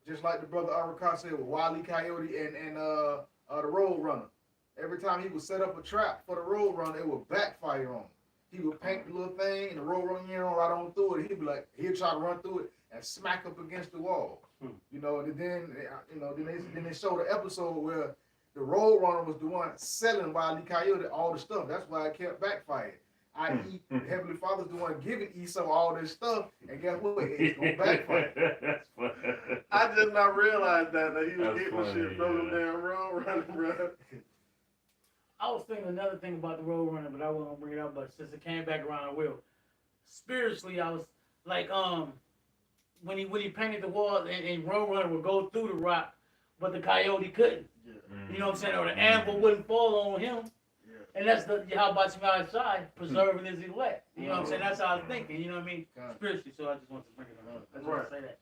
Just like the brother Arakar said with Wile E. Coyote and the Road Runner. Every time he would set up a trap for the Road Runner, it would backfire on him. He would paint the little thing, and the Road Runner right on through it. He'd be like, he'd try to run through it and smack up against the wall. You know, and then they showed an episode where the Road Runner was the one selling Wile E. Coyote all the stuff. That's why it kept backfiring. I.e., the Heavenly Father's the one giving Esau all this stuff, and guess what? It's gonna backfire.
That's funny.
I did not realize that he was
That's
getting
funny,
shit from
yeah.
the damn road running, bro.
I was thinking another thing about the Road Runner, but I wasn't gonna bring it up. But since it came back around, I will. Spiritually, I was like, when he painted the wall, and Road Runner would go through the rock, but the coyote couldn't.
Yeah.
You know what I'm saying? Or the anvil wouldn't fall on him. And that's the Yahweh outside preserving his elect. You know what I'm saying? That's how I was thinking. You know what I mean? Spiritually. So I just want to bring it up. I just want to say that.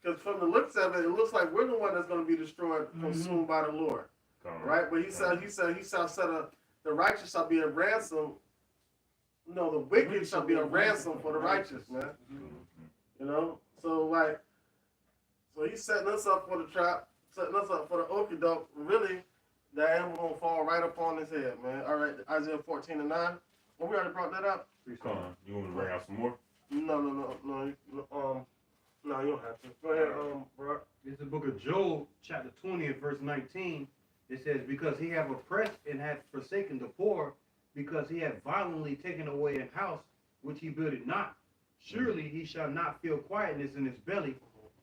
Because from the looks of it, it looks like we're the one that's going to be destroyed, consumed by the Lord, right? But he said, the righteous shall be a ransom. No, the wicked shall be a ransom for the righteous, man. You know, so he's setting us up for the trap, setting us up for the okie doke. Really, that animal gonna fall right up on his head, man. All right, Isaiah 14:9. Well, we already brought that up.
You want me to bring out some more?
No, no, you don't have to. Go ahead, bro.
It's the book of Job, chapter 20 and verse 19. It says, because he have oppressed and hath forsaken the poor, because he hath violently taken away a house which he builded not. Surely he shall not feel quietness in his belly.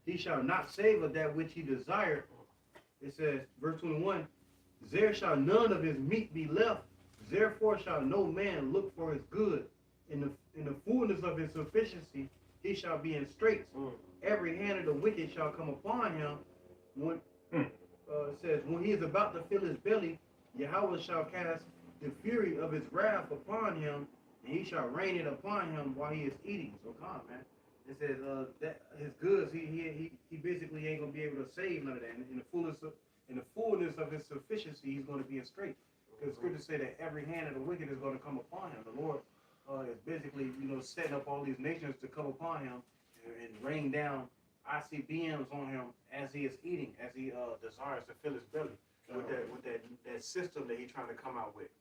He shall not save of that which he desired. It says, verse 21, there shall none of his meat be left. Therefore shall no man look for his good. In the fullness of his sufficiency, he shall be in straits. Every hand of the wicked shall come upon him. When it says, when he is about to fill his belly, Yahweh shall cast the fury of his wrath upon him, and he shall rain it upon him while he is eating. So come on, man. It says that his goods, he basically ain't gonna be able to save none of that. In the fullness of his sufficiency, he's gonna be in straits. Because scriptures say that every hand of the wicked is gonna come upon him. The Lord is basically, setting up all these nations to come upon him and rain down ICBMs on him as he is eating, as he desires to fill his belly with that system that he's trying to come out with.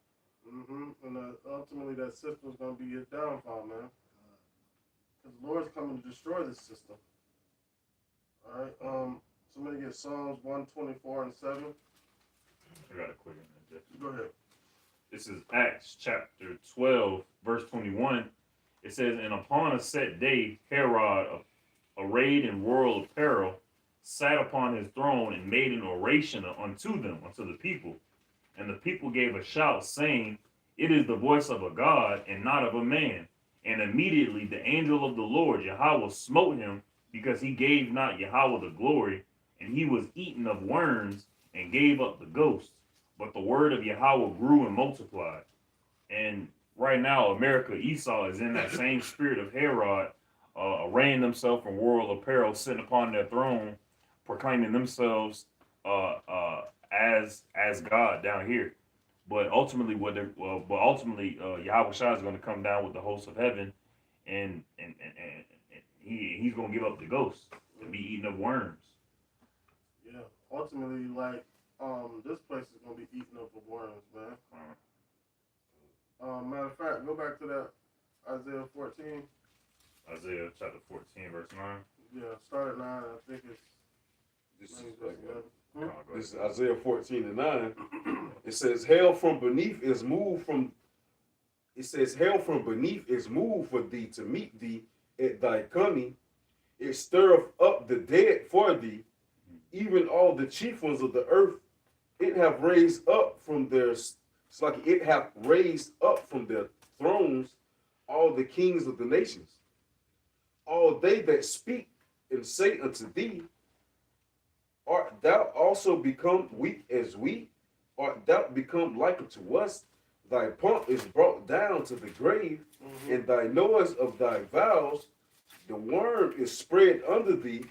And ultimately, that system's gonna be his downfall, man. Because the Lord's coming to destroy this system. All right. Somebody get Psalms 124 and 7.
I got a quick one, Jeff.
Go ahead.
This is Acts chapter 12, verse 21. It says, and upon a set day, Herod, arrayed in royal apparel, sat upon his throne and made an oration unto the people. And the people gave a shout, saying, it is the voice of a God and not of a man. And immediately the angel of the Lord, Yahweh, smote him, because he gave not Yahweh the glory, and he was eaten of worms and gave up the ghost. But the word of Yahweh grew and multiplied. And right now, America, Esau is in that same spirit of Herod, arraying themselves in royal apparel, sitting upon their throne, proclaiming themselves as God down here. But ultimately, Yahweh Shai is going to come down with the hosts of heaven, and he's going to give up the ghost to be eaten of worms.
Yeah. Ultimately, this place is gonna be eaten up with worms, man. Matter of fact, go back to that Isaiah 14.
Isaiah chapter 14, verse 9.
Yeah, start at 9. I think it's.
This is Isaiah 14 and 9. It says, hell from beneath is moved for thee to meet thee at thy coming. It stirreth up the dead for thee, even all the chief ones of the earth. It hath raised up from their thrones all the kings of the nations. All they that speak and say unto thee, art thou also become weak as we? Art thou become like unto us? Thy pomp is brought down to the grave, and thy noise of thy vows, the worm is spread under thee,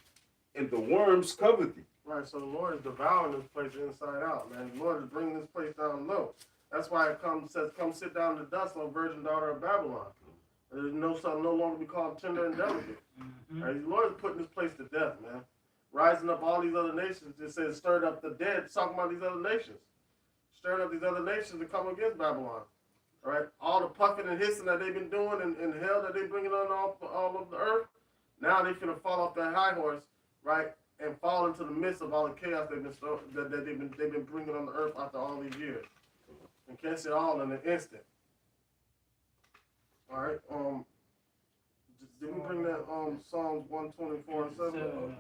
and the worms cover thee.
Right, so the Lord is devouring this place inside out, man. The Lord is bringing this place down low. That's why it says, come sit down in the dust, O virgin daughter of Babylon. There's no son no longer be called tender and delicate. Right, the Lord is putting this place to death, man. Rising up all these other nations. It says stirred up the dead. It's talking about these other nations. Stirring up these other nations to come against Babylon. All right, all the puffing and hissing that they've been doing and hell that they're bringing on all of the earth. Now they're gonna fall off that high horse, right, and fall into the midst of all the chaos they've been bringing on the earth after all these years, and catch it all in an instant. All right, did we bring that Psalms 124 and 7?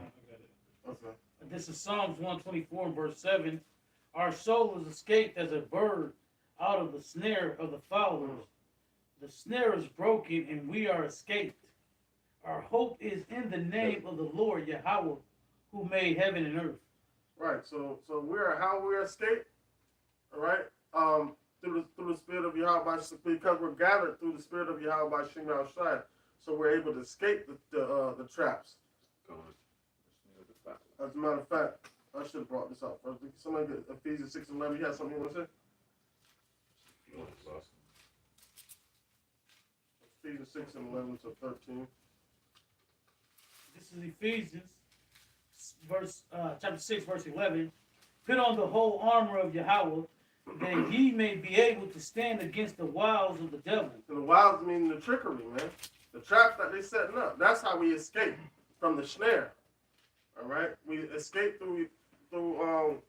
Okay.
This is Psalms 124 and verse 7. Our soul is escaped as a bird out of the snare of the fowlers. The snare is broken and we are escaped. Our hope is in the name of the Lord Yahweh, who made heaven and earth.
Right. So we're escaped. All right. Through the spirit of Yahweh, because we're gathered through the spirit of Yahweh by Shem Shai, so we're able to escape the traps. As a matter of fact, I should have brought this up first. Somebody get Ephesians 6:11. You have something you want to say? Ephesians 6:11 to 13.
This is Ephesians, chapter 6, verse 11. Put on the whole armor of Yahweh, that ye may be able to stand against the wiles of the devil.
And the wiles mean the trickery, man. The traps that they're setting up. That's how we escape from the snare. All right? We escape through putting on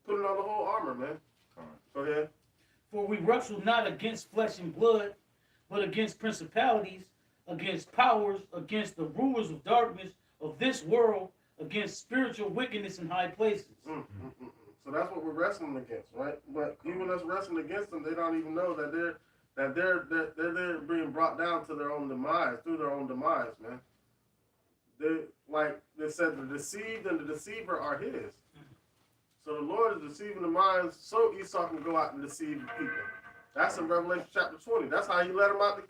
the whole armor, man. Go ahead.
For we wrestle not against flesh and blood, but against principalities, against powers, against the rulers of darkness of this world, against spiritual wickedness in high places.
So that's what we're wrestling against, right? But even us wrestling against them, they don't even know that they're being brought down to their own demise, through their own demise, man. They said, the deceived and the deceiver are his. So the Lord is deceiving the minds so Esau can go out and deceive the people. That's in Revelation chapter 20. That's how he let them out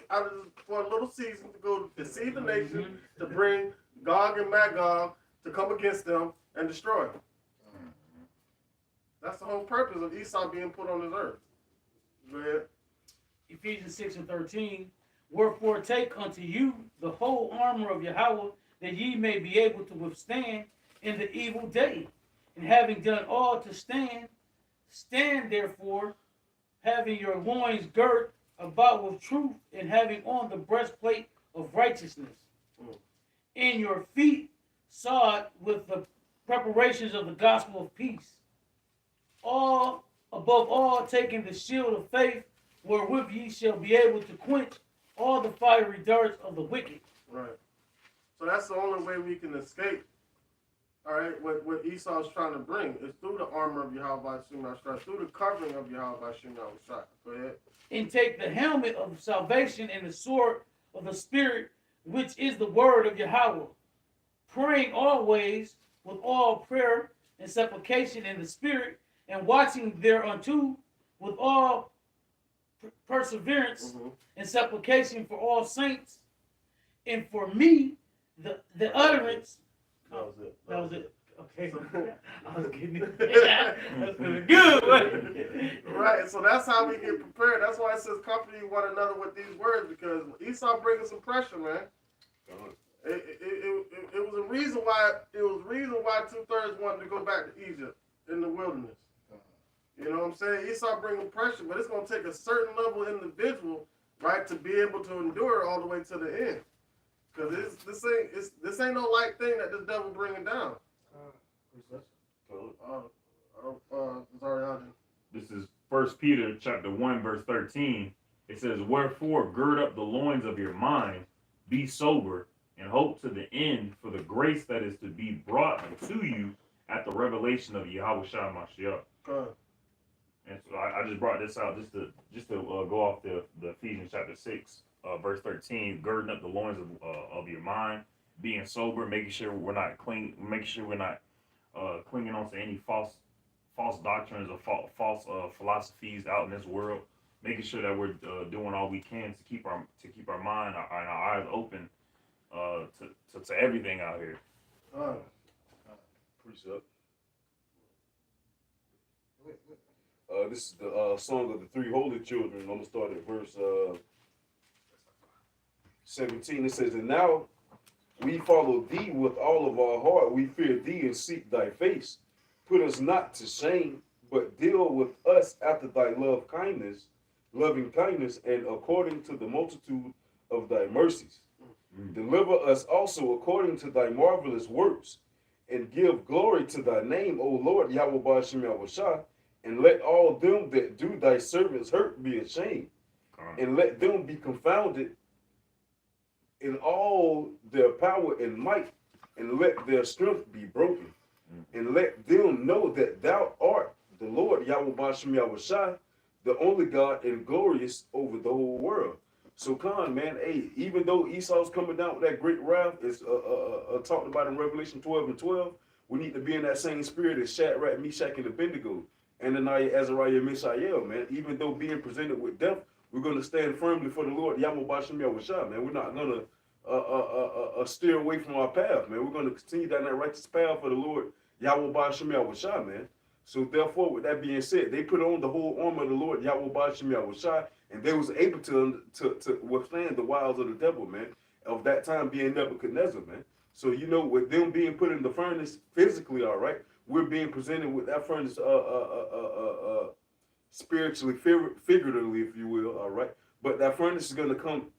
for a little season to go deceive the nation, to bring Gog and Magog to come against them and destroy them. That's the whole purpose of Esau being put on this earth. Go ahead.
Ephesians 6 and 13. Wherefore take unto you the whole armor of Yahweh, that ye may be able to withstand in the evil day. And having done all to stand, stand therefore, having your loins girt about with truth, and having on the breastplate of righteousness. In your feet shod with the preparations of the gospel of peace. All above all, taking the shield of faith, wherewith ye shall be able to quench all the fiery darts of the wicked.
Right. So that's the only way we can escape. All right, what Esau's trying to bring is through the armor of Yahweh Shem Shai, through the covering of Yahweh Shem Shai. Go ahead.
And take the helmet of salvation and the sword of the Spirit, which is the word of Yahweh, praying always with all prayer and supplication in the Spirit, and watching thereunto with all perseverance and supplication for all saints, and for me, the utterance.
That was it.
That was it. Okay. I was getting it. That's good.
Right, so that's how we get prepared. That's why it says accompany one another with these words, because Esau bringing some pressure, man. It was a reason why 2/3 wanted to go back to Egypt in the wilderness. You know what I'm saying? Esau bringing pressure, but it's going to take a certain level individual, right, to be able to endure all the way to the end. Because this ain't no light thing that this devil bringing down.
This is 1 Peter chapter 1 verse 13. It says, wherefore gird up the loins of your mind, be sober, and hope to the end for the grace that is to be brought to you at the revelation of Yahweh Shai Mashiach. And so I just brought this out just to go off the Ephesians chapter 6 verse 13, girding up the loins of your mind, being sober, making sure we're not clean, making sure we're not clinging on to any false doctrines or false philosophies out in this world. Making sure that we're doing all we can to keep our mind and our eyes open to everything out here.
Precept. This is the song of the three holy children. I'm gonna start at verse 17. It says, "And now we follow thee with all of our heart. We fear thee and seek thy face. Put us not to shame, but deal with us after thy loving kindness, and according to the multitude of thy mercies. Deliver us also according to thy marvelous works, and give glory to thy name, O Lord, Yahweh Ba'ashem Yahushua, and let all them that do thy servants hurt be ashamed, and let them be confounded in all their power and might, and let their strength be broken. And let them know that thou art the Lord, Yahweh Ba'ashem Yahushua, the only God and glorious over the whole world." So, man, hey, even though Esau's coming down with that great wrath, is talked about in Revelation 12 and 12, we need to be in that same spirit as Shadrach, Meshach, and Abednego, Ananiah, Azariah, and Mishael, man. Even though being presented with death, we're going to stand firmly for the Lord, Yahweh Ba'ashem Yahushua, man. We're not going to steer away from our path, man. We're going to continue down that righteous path for the Lord, Yahweh Ba'ashem Yahushua, man. So therefore, with that being said, they put on the whole armor of the Lord, Yahweh Ba'ashem Yahushua, and they was able to withstand the wiles of the devil, man, of that time being Nebuchadnezzar, man. So, with them being put in the furnace physically, all right, we're being presented with that furnace spiritually, figuratively, if you will, all right. But that furnace is going to come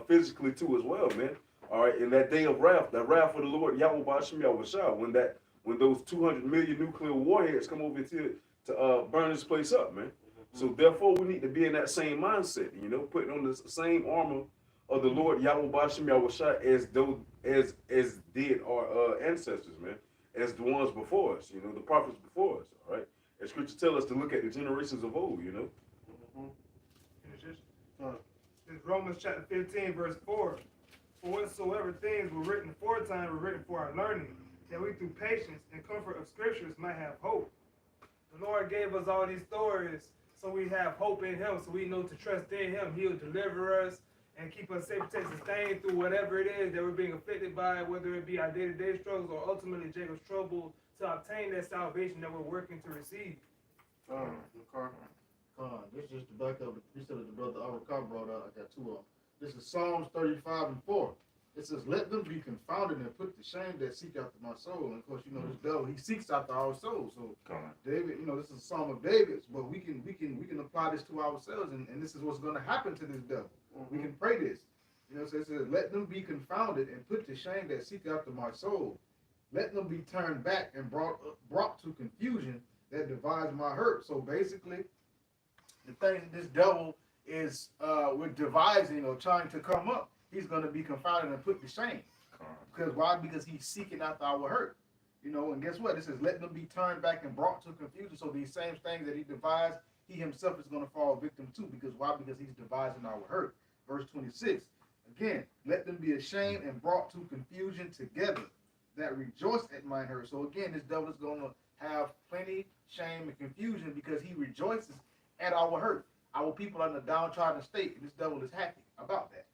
physically too as well, man. All right, in that day of wrath, that wrath of the Lord, Yahweh Ba'ashem Yahushua, when those 200 million nuclear warheads come over here to burn this place up, man. So therefore, we need to be in that same mindset, putting on the same armor of the Lord Yahweh Ba'ashem Yahushua as did our ancestors, man, as the ones before us, the prophets before us, all right. As Scripture tells us to look at the generations of old,
It's Romans chapter 15, verse 4. For whatsoever things were written aforetime were written for our learning, that we through patience and comfort of scriptures might have hope. The Lord gave us all these stories so we have hope in Him, so we know to trust in Him. He'll deliver us and keep us safe and sustained through whatever it is that we're being afflicted by, whether it be our day-to-day struggles or ultimately Jacob's trouble, to obtain that salvation that we're working to receive.
This is just the back of the precept that the brother Arakar brought out. I got two of them. This is Psalms 35 and 4. It says, "Let them be confounded and put to shame that seek after my soul." And of course, this devil, he seeks after our soul. So David, this is a Psalm of David's, but we can apply this to ourselves, and this is what's going to happen to this devil. We can pray this. So it says, "Let them be confounded and put to shame that seek after my soul. Let them be turned back and brought to confusion that devise my hurt." So basically, the thing this devil is with devising or trying to come up, he's going to be confounded and put to shame. Because why? Because he's seeking after our hurt. And guess what? It says, "Let them be turned back and brought to confusion." So these same things that he devised, he himself is going to fall victim to. Because why? Because he's devising our hurt. Verse 26. Again, "Let them be ashamed and brought to confusion together that rejoice at my hurt." So again, this devil is going to have plenty shame and confusion because he rejoices at our hurt. Our people are in a downtrodden state, and this devil is happy about that.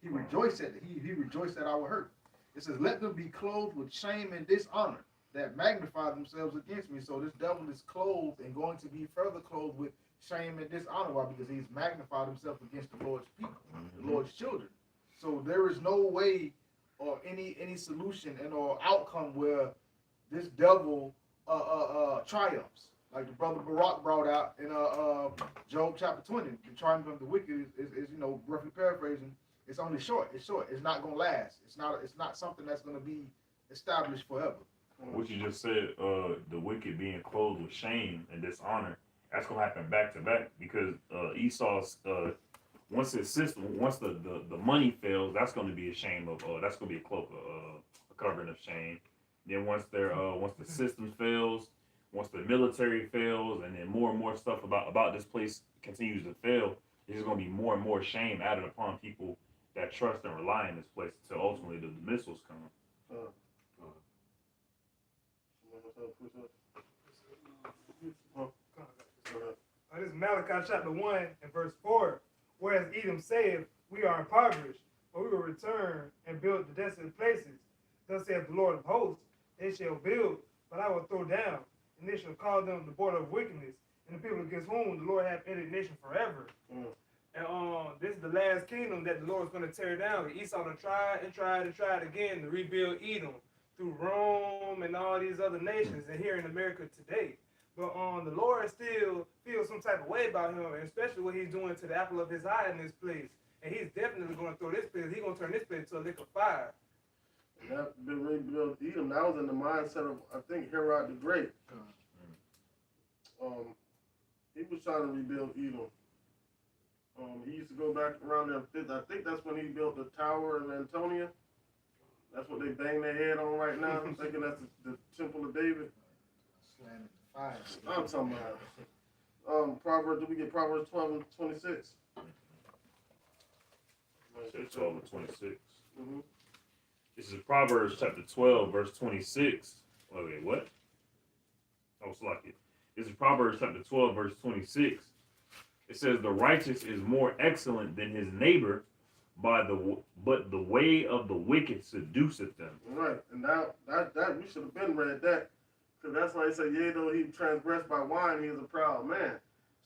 He rejoiced at it. He rejoiced at our hurt. It says, "Let them be clothed with shame and dishonor that magnify themselves against me." So this devil is clothed and going to be further clothed with shame and dishonor. Why? Because he's magnified himself against the Lord's people, the Lord's children. So there is no way or any solution and or outcome where this devil triumphs. Like the brother Barak brought out in Job chapter 20, the triumph of the wicked is roughly paraphrasing. It's only short. It's short. It's not gonna last. It's not something that's gonna be established forever.
What you just said, the wicked being clothed with shame and dishonor, that's gonna happen back to back because Esau's once his system, once the money fails, that's gonna be a shame of that's gonna be a cloak, a covering of shame. Then once the system fails, once the military fails, and then more and more stuff about this place continues to fail, there's going to be more and more shame added upon people that trust and rely on this place until ultimately the missiles come.
This is Malachi chapter 1 and verse 4. Whereas Edom saith, we are impoverished, but we will return and build the desolate places. Thus saith the Lord of hosts, they shall build, but I will throw down, and they shall call them the border of wickedness, and the people against whom the Lord hath indignation forever. And this is the last kingdom that the Lord is going to tear down. Esau to try and try and try again to rebuild Edom through Rome and all these other nations, and here in America today. But the Lord still feels some type of way about him, and especially what he's doing to the apple of his eye in this place. And he's definitely going to throw this place. He's going to turn this place into a lick of fire.
And that been rebuilt Edom. That was in the mindset of, I think, Herod the Great. He was trying to rebuild Edom. He used to go back around there. I think that's when he built the tower in Antonia. That's what they bang their head on right now. I'm thinking that's the Temple of David. I'm talking about Proverbs. Did we get Proverbs 12 and 26?
Says 12 and 26.
Mm-hmm.
This is Proverbs chapter 12, verse 26. Okay, what? Oh, it's like it. This is Proverbs chapter 12, verse 26. It says, the righteous is more excellent than his neighbor, but the way of the wicked seduceth them.
Right, and that we should have been read that, because that's why he said, yea, though he transgressed by wine, he is a proud man.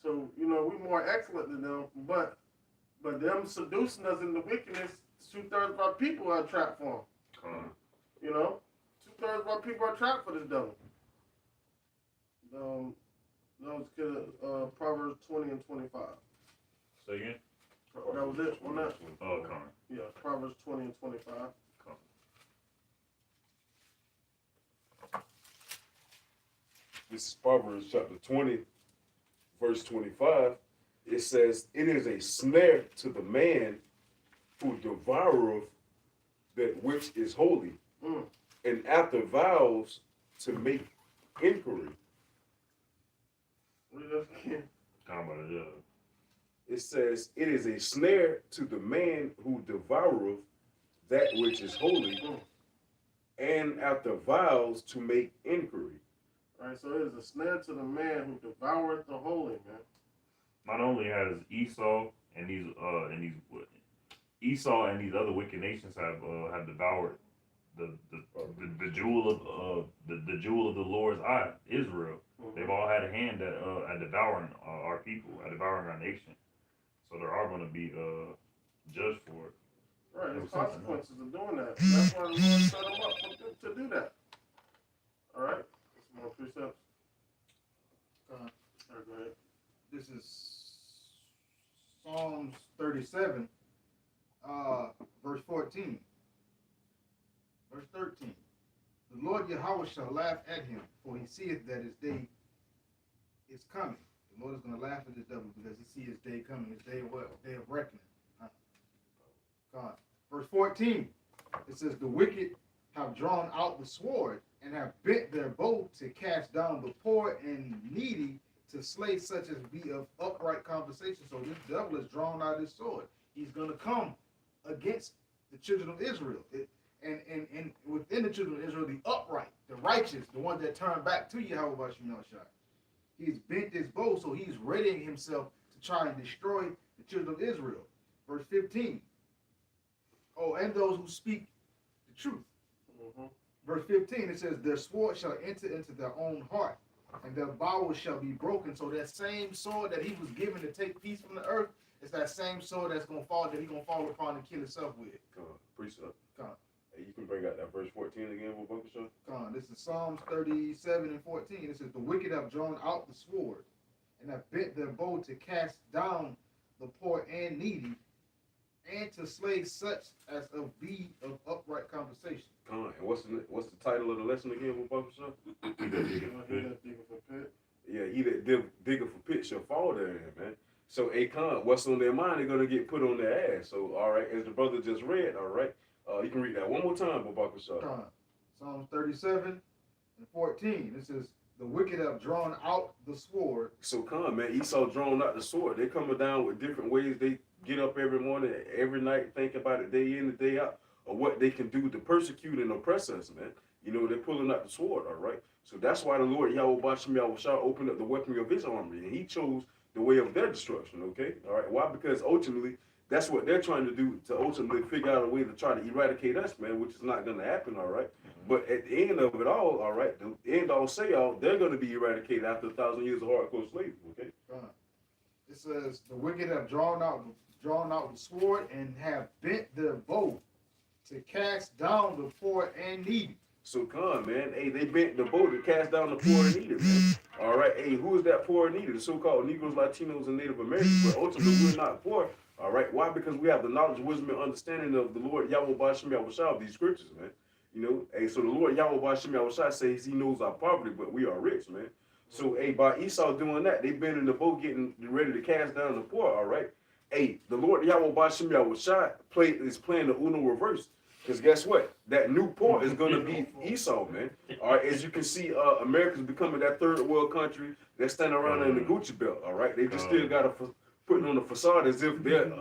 So, you know, we're more excellent than them, but them seducing us into wickedness, 2/3 of our people are trapped for them. You know, 2/3 of our people are trapped for this devil. Proverbs 20 and 25.
Say again?
That was it on that?
Oh, come on.
Yeah, Proverbs 20 and 25.
This is Proverbs chapter 20, verse 25. It says, it is a snare to the man who devoureth that which is holy, and after vows to make inquiry.
Read that again.
Talking about it,
It says, it is a snare to the man who devoureth that which is holy, and after vows to make inquiry.
Right, so it is a snare to the man who devoureth the holy, man.
Not only has Esau and these other wicked nations have devoured the jewel of the jewel of the Lord's eye, Israel. They've all had a hand at devouring our people, at devouring our nation. So there are going to be judged for it.
Right, there's consequences of doing that. That's why the Lord set them up to do that. All right, some more precepts. All right, go ahead.
This is Psalms 37, verse 14. Verse 13. The Lord Yahweh shall laugh at him, for he seeth that his day is coming. The Lord is going to laugh at this devil because he sees his day coming, his day of what? Day of reckoning. God. Verse 14. It says, the wicked have drawn out the sword and have bent their bow to cast down the poor and needy, to slay such as be of upright conversation. So this devil has drawn out his sword. He's going to come against the children of Israel. And within the children of Israel, the upright, the righteous, the ones that turn back to Yahweh Bashim Yahshai. He's bent his bow, so he's readying himself to try and destroy the children of Israel. Verse 15. Oh, and those who speak the truth. Verse 15, it says, their sword shall enter into their own heart, and their bowels shall be broken. So that same sword that he was given to take peace from the earth, is that same sword that's going to fall, that he's going to fall upon and kill himself with.
Come on, precept.
Come on.
Hey, you can bring out that verse 14 again, with Bunker Show.
Come on. This is Psalms 37 and 14. It says, the wicked have drawn out the sword, and have bent their bow to cast down the poor and needy, and to slay such as be of upright conversation.
Come on, and what's the title of the lesson again, with Bunker Show?
He that diggeth a pit.
Yeah, he that diggeth a pit shall fall therein, man. So, what's on their mind, they're going to get put on their ass. So, all right, as the brother just read, all right, you can read that one more time, Babaka Shah.
Psalms 37 and 14. It says, the wicked have drawn out the sword.
So, man, Esau drawn out the sword. They coming down with different ways. They get up every morning, every night, think about it day in and day out, of what they can do to persecute and oppress us, man. You know, they're pulling out the sword, all right? So that's why the Lord Yahweh Bashim Yahushua opened up the weaponry of his army, and he chose the way of their destruction, okay? All right, why? Because ultimately, that's what they're trying to do, to ultimately figure out a way to try to eradicate us, man, which is not going to happen, all right? But at the end of it all right, the end all say all, they're going to be eradicated after 1,000 years of hardcore slavery, okay?
It says the wicked have drawn out the sword and have bent their bow to cast down the poor and needy.
So come, man. Hey, they bent the boat to cast down the poor and needy, man. All right. Hey, who is that poor and needy? The so-called Negroes, Latinos, and Native Americans. But ultimately, we're not poor. All right. Why? Because we have the knowledge, wisdom, and understanding of the Lord Yahweh Bashim Yahushua of these scriptures, man. You know, hey, so the Lord Yahweh Bashim Yahushua says he knows our poverty, but we are rich, man. So, hey, by Esau doing that, they been in the boat getting ready to cast down the poor, all right? Hey, the Lord Yahweh Bashim Yahushua is playing the Uno reverse. Because guess what? That new port is going to be Esau, man. All right, as you can see, America's becoming that third world country that's standing around in the Gucci belt, all right? They just still got to put on the facade as if they're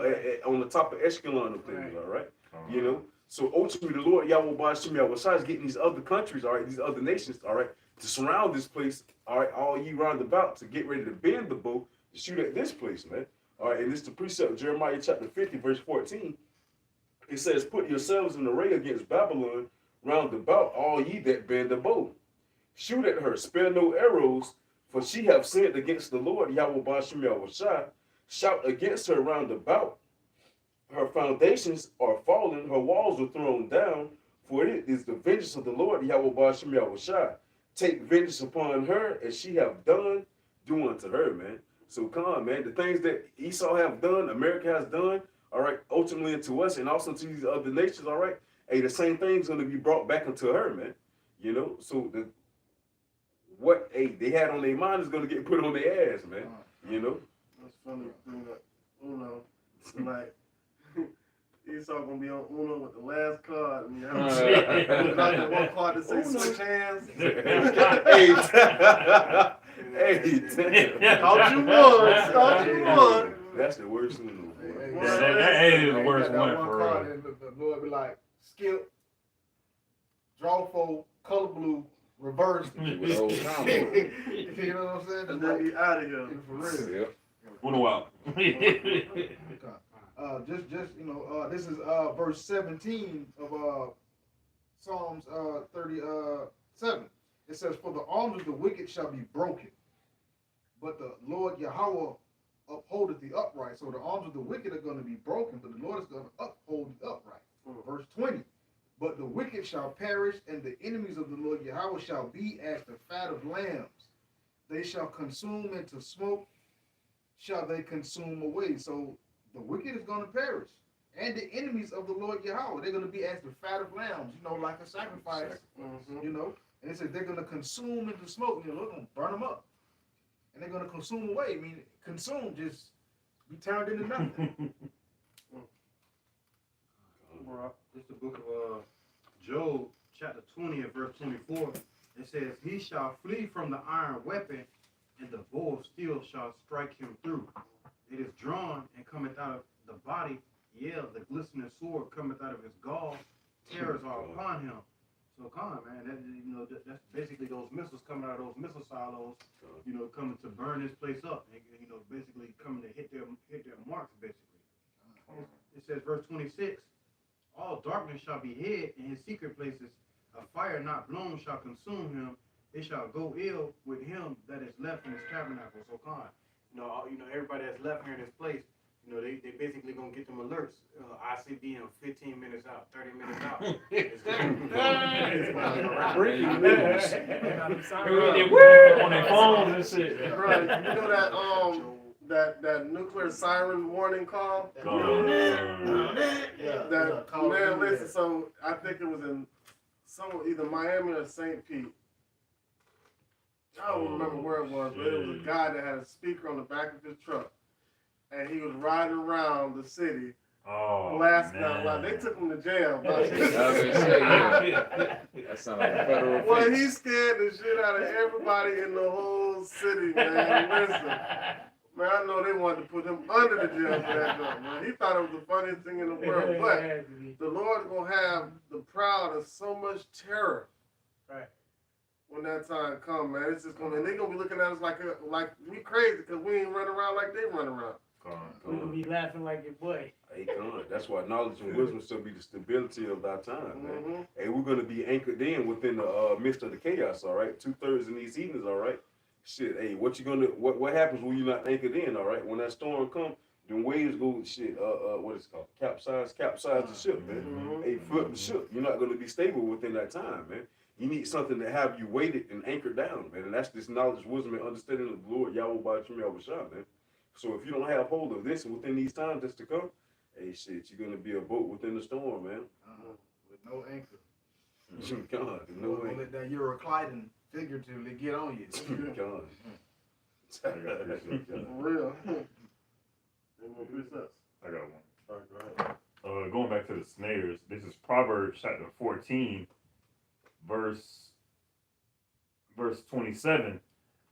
on the top of echelon of things, all right? You know? So ultimately, the Lord Yahweh Bashim Yahushua is getting these other countries, all right, these other nations, all right, to surround this place, all right, all ye round about, to get ready to bend the bow to shoot at this place, man. All right, and this is the precept of Jeremiah chapter 50, verse 14. It says, put yourselves in array against Babylon round about, all ye that bend the bow. Shoot at her, spare no arrows, for she hath sinned against the Lord Yahweh Bashim Yahushua. Shout against her round about. Her foundations are fallen, her walls are thrown down, for it is the vengeance of the Lord Yahweh Bashim Yahushua. Take vengeance upon her, as she have done, do unto her, man. So come on, man. The things that Esau have done, America has done, all right, ultimately into us and also to these other nations, all right, hey, the same thing's going to be brought back into her, man. You know, so what they had on their mind is going to get put on their ass, man. You know?
That's funny to bring up Uno. Like, Esau gonna be on Uno with the last card. And you know, got that one card that says switch hands. Thought you won. Thought you won.
That's the worst Uno.
That is the worst one
one
for
card
real.
and the Lord be like, skip, draw four, color blue, reverse.
With old combo.
You know what I'm saying?
And then be out of here.
For real.
Yep.
Uno out.
Just you know, this is verse 17 of Psalms 37. It says, "For the arms of the wicked shall be broken, but the Lord Yahweh upholdeth the upright." So the arms of the wicked are going to be broken, but the Lord is going to uphold the upright. Verse 20. "But the wicked shall perish, and the enemies of the Lord Yahweh shall be as the fat of lambs. They shall consume into smoke, shall they consume away." So the wicked is going to perish. And the enemies of the Lord Yahweh, they're going to be as the fat of lambs, you know, like a sacrifice, you know. And it says they're going to consume into smoke, you know, they're going to burn them up. And they're going to consume away. I mean, consume, just be turned into nothing.
This is the book of Job, chapter 20 and verse 24. It says, "He shall flee from the iron weapon, and the bow of steel shall strike him through. It is drawn and cometh out of the body, yea, the glistening sword cometh out of his gall, terrors are upon him." So come on, man, that's basically those missiles coming out of those missile silos, you know, coming to burn this place up, and, you know, basically coming to hit their marks, basically. It says, verse 26, "All darkness shall be hid in his secret places, a fire not blown shall consume him, it shall go ill with him that is left in his tabernacle." So come on. You know, everybody that's left here in this place, you know, they basically gonna get them alerts. ICB in 15 minutes out, 30 minutes out.
Breaking news.
On their phones and shit.
Right. You know that nuclear siren warning call? Man, listen, so I think it was in either Miami or St. Pete. I don't remember where it was, but it was a guy that had a speaker on the back of his truck. And he was riding around the city, blasting out loud. They took him to jail.
I was gonna say, yeah. That sounds like a federal
Well,
offense.
he scared the shit out of everybody in the whole city, man. Listen, man, I know they wanted to put him under the jail for that joke, man. He thought it was the funniest thing in the world. But the Lord's gonna have the proud of so much terror.
Right.
when that time come, man, it's just gonna, and they gonna be looking at us like we crazy because we ain't running around like they run around.
We gonna be laughing like your boy.
Hey, come. That's why knowledge and wisdom shall be the stability of our time, man.
Mm-hmm.
And we're gonna be anchored in within the midst of the chaos. All right, 2/3 in these evenings. All right. Shit. Hey, what happens when you're not anchored in? All right. When that storm comes, then waves go. Shit. What is it called? Capsize the ship, man.
Mm-hmm.
Hey, flip the ship. You're not gonna be stable within that time, man. You need something to have you weighted and anchored down, man. And that's this knowledge, wisdom, and understanding of the Lord Yahweh by Shah, man. So if you don't have hold of this within these times that's to come, hey, shit, you're gonna be a boat within the storm, man.
With no anchor.
God,
No
no
one
way.
let that Eurocliding figuratively get on you.
God.
For real. Any more precepts?
I got one.
All right, go ahead.
Going back to the snares, this is Proverbs chapter 14, verse 27.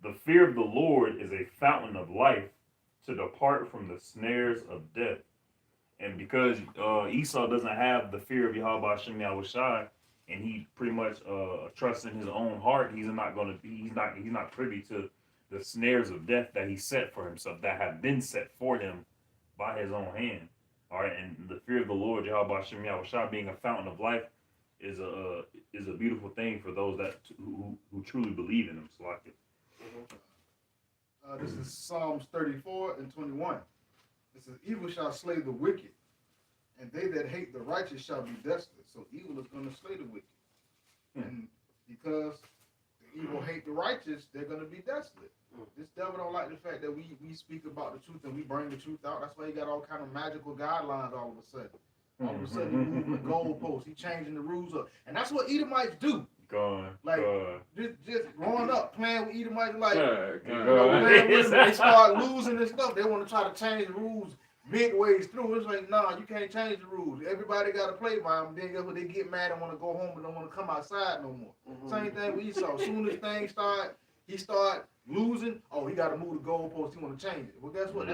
The fear of the Lord is a fountain of life to depart from the snares of death. And because Esau doesn't have the fear of Yahweh Hashem Yahushai, and he pretty much trusts in his own heart, he's not privy to the snares of death that he set for himself, that have been set for him by his own hand. All right, and the fear of the Lord, Yahweh Hashem Yahushai, being a fountain of life, is a beautiful thing for those who truly believe in him. So like it.
This is Psalms 34 and 21. It says, evil shall slay the wicked, and they that hate the righteous shall be desolate. So evil is going to slay the wicked. And because the evil hate the righteous, they're going to be desolate. This devil don't like the fact that we speak about the truth and we bring the truth out. That's why he got all kind of magical guidelines all of a sudden. All of a sudden, he moving the goalposts. He changing the rules up. And that's what Edomites do. Like, just growing up, playing with Edomites, like, playing with them, they start losing and stuff. They want to try to change the rules midways through. It's like, nah, you can't change the rules. Everybody got to play by them. Then guess what? They get mad and want to go home and don't want to come outside no more. Same thing with Esau. As soon as things he start losing, oh, he got to move the goalpost. He want to change it. Well, guess what?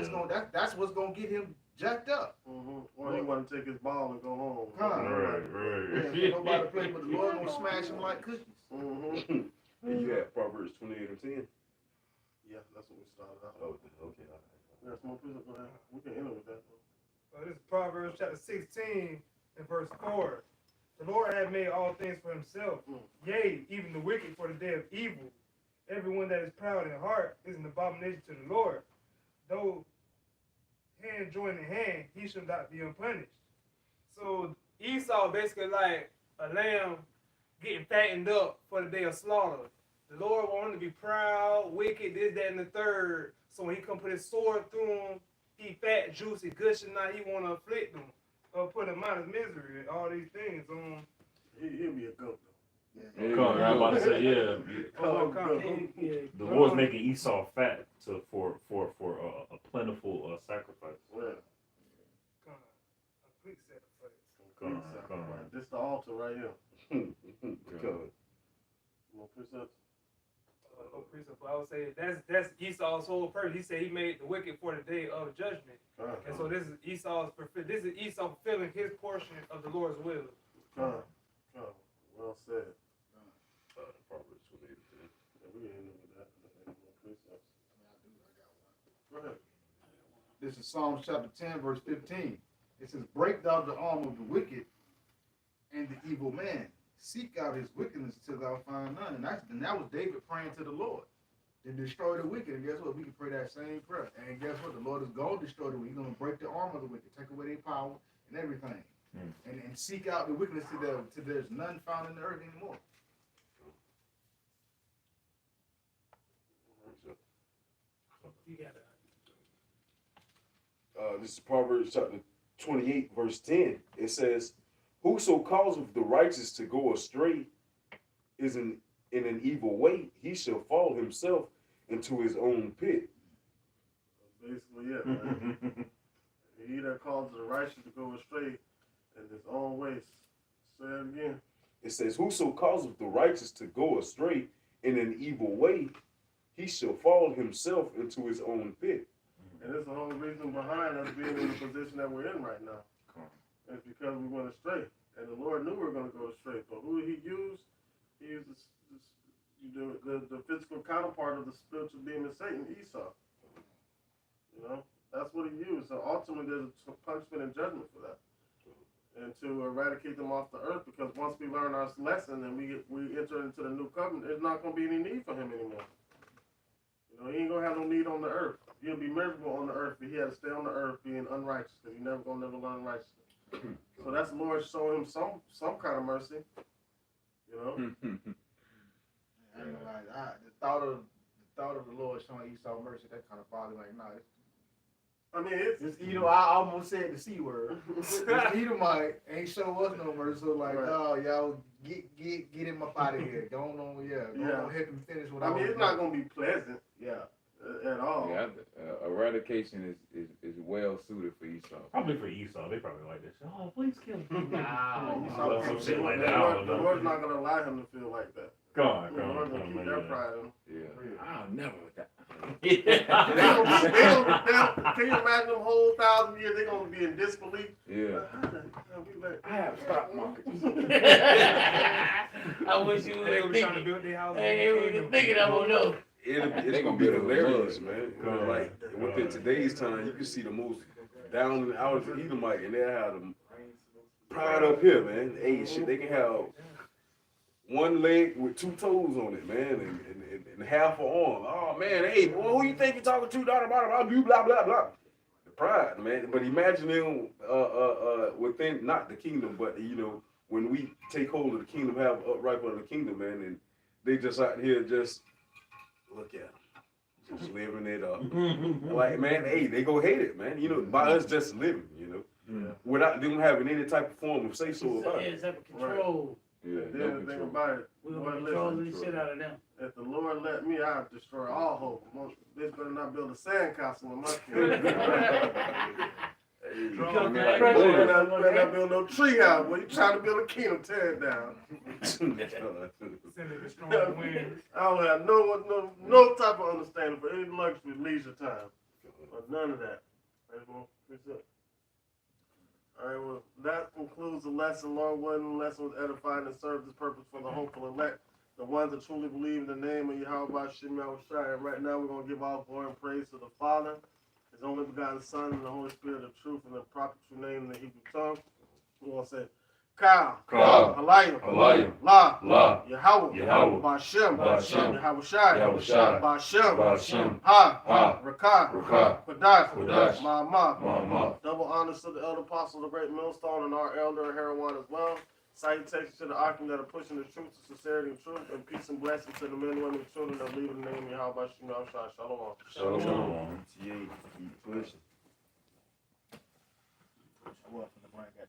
That's what's going to get him jacked up.
Or he want to take his ball and go home.
Right.
Yeah, nobody play, but the Lord gonna smash him like cookies.
And you had Proverbs 28 and 10.
Yeah, that's what we started out.
Oh, okay.
Yeah, some more precepts. Go ahead. We can end it with that.
This is Proverbs chapter 16 and verse 4. The Lord hath made all things for himself. Yea, even the wicked for the day of evil. Everyone that is proud in heart is an abomination to the Lord. Though hand join in hand, he shall not be unpunished. So Esau basically like a lamb getting fattened up for the day of slaughter. The Lord wanted him to be proud, wicked, this, that, and the third. So when he come put his sword through him, he fat, juicy, gushing, now he want to afflict him or put him out of misery. All these things.
He'll be a goat though.
I'm about to say, yeah. The Lord's making Esau fat for a plentiful sacrifice.
Complete sacrifice.
This the altar right here. More precepts.
I would say that's Esau's whole purpose. He said he made the wicked for the day of judgment, and so this is Esau fulfilling his portion of the Lord's will.
Well said.
Proverbs 28 and 10.
Yeah, we ain't with that. Any more precepts? Go ahead.
This is Psalms chapter 10, verse 15. It says, break thou the arm of the wicked and the evil man. Seek out his wickedness till thou find none. And that was David praying to the Lord to destroy the wicked. And guess what? We can pray that same prayer. And guess what? The Lord is going to destroy the wicked. He's going to break the arm of the wicked, take away their power and everything. And seek out the wickedness till there's none found in the earth anymore.
You got
This is Proverbs chapter 28, verse 10. It says, whoso causeth the righteous to go astray is in an evil way, he shall fall himself into his own pit.
That's basically it, man. He that causes the righteous to go astray in his own ways. Say it again.
It says, whoso causeth the righteous to go astray in an evil way, he shall fall himself into his own pit.
And that's the whole reason behind us being in the position that we're in right now. It's because we went astray. And the Lord knew we were going to go astray. But who did he use? He used the physical counterpart of the spiritual demon Satan, Esau. You know, that's what he used. So ultimately, there's a punishment and judgment for that, and to eradicate them off the earth. Because once we learn our lesson and we enter into the new covenant, there's not going to be any need for him anymore. You know, he ain't gonna have no need on the earth. He'll be miserable on the earth, but he had to stay on the earth being unrighteous, because he never learn righteousness. So that's the Lord showing him some kind of mercy. You know.
I ain't gonna lie. The thought of the Lord showing Esau mercy, that kind of bothered me. Like, nah,
I mean, it's
Edom. I almost said the C word. This Edomite ain't show us no mercy. So like,
Right.
oh, y'all get him up out of here. Go on, help him finish what
I mean, it's not gonna be pleasant.
Yeah.
At all.
Yeah, eradication is well suited for Esau.
Probably for Esau, they probably like this. Oh, please kill him.
Nah,
some shit like
the
that. I
Lord-
don't
the
know.
Lord's not gonna allow him to feel like that.
God,
The Lord's gonna keep their
God.
pride in him.
Yeah.
I'll never with that.
Can you imagine them whole 1,000 years? They're gonna be in disbelief.
Yeah.
I have stock market.
I wish you
They
would
were trying to
think.
build their house.
Hey, you were thinking I don't know.
It's
They
gonna
gonna
be
build a
hilarious,
mud.
man.
God.
Like within today's time, you can see the most down and out of Edomite, and they have them pride up here, man. Hey, shit, they can have one leg with 2 toes on it, man, and half an arm. Oh man, hey, boy, who you think you're talking to? Blah blah blah. The pride, man. But imagine them within not the kingdom, but you know, when we take hold of the kingdom, have upright of the kingdom, man, and they just out here just look at them, just living it up. Like, man, hey, they go hate it, man. You know, by us just living, you know, without them having any type of form of say so about it.
It's type of control.
Yeah,
Then
no
the thing
control.
about it,
We're
Lord,
gonna
listen,
control the shit out of them.
if the Lord let me, I'll destroy all hope. This better not build a sandcastle in my kingdom.
Hey,
Come
man,
back.
like,
Better
Lord,
not build no tree house. Boy, you trying to build a kingdom, tear it down.
Sending the strong wind.
I don't have no type of understanding for any luxury leisure time. But none of that. Alright, well, that concludes the lesson. Lord willing, the lesson was edifying and served its purpose for the hopeful elect, the ones that truly believe in the name of Yahweh Shem Yahushua. And right now we're going to give all glory and praise to the Father, His only begotten Son, and the Holy Spirit of truth, in the proper true name in the Hebrew tongue. We're going to say, Ka, Halayim, La, Yahweh, Bashem, Yahushua, Bashem, Ha, Rakah, Kodash, Ma'amah. Double honors to the elder apostle, the great millstone, and our elder Heroin as well. Salutations to the archon that are pushing the truth to sincerity and truth, and peace and blessings to the men, women, and children that believe in the name of Yahweh Shem Yahushua. Shalom.
Shalom.
keep pushing.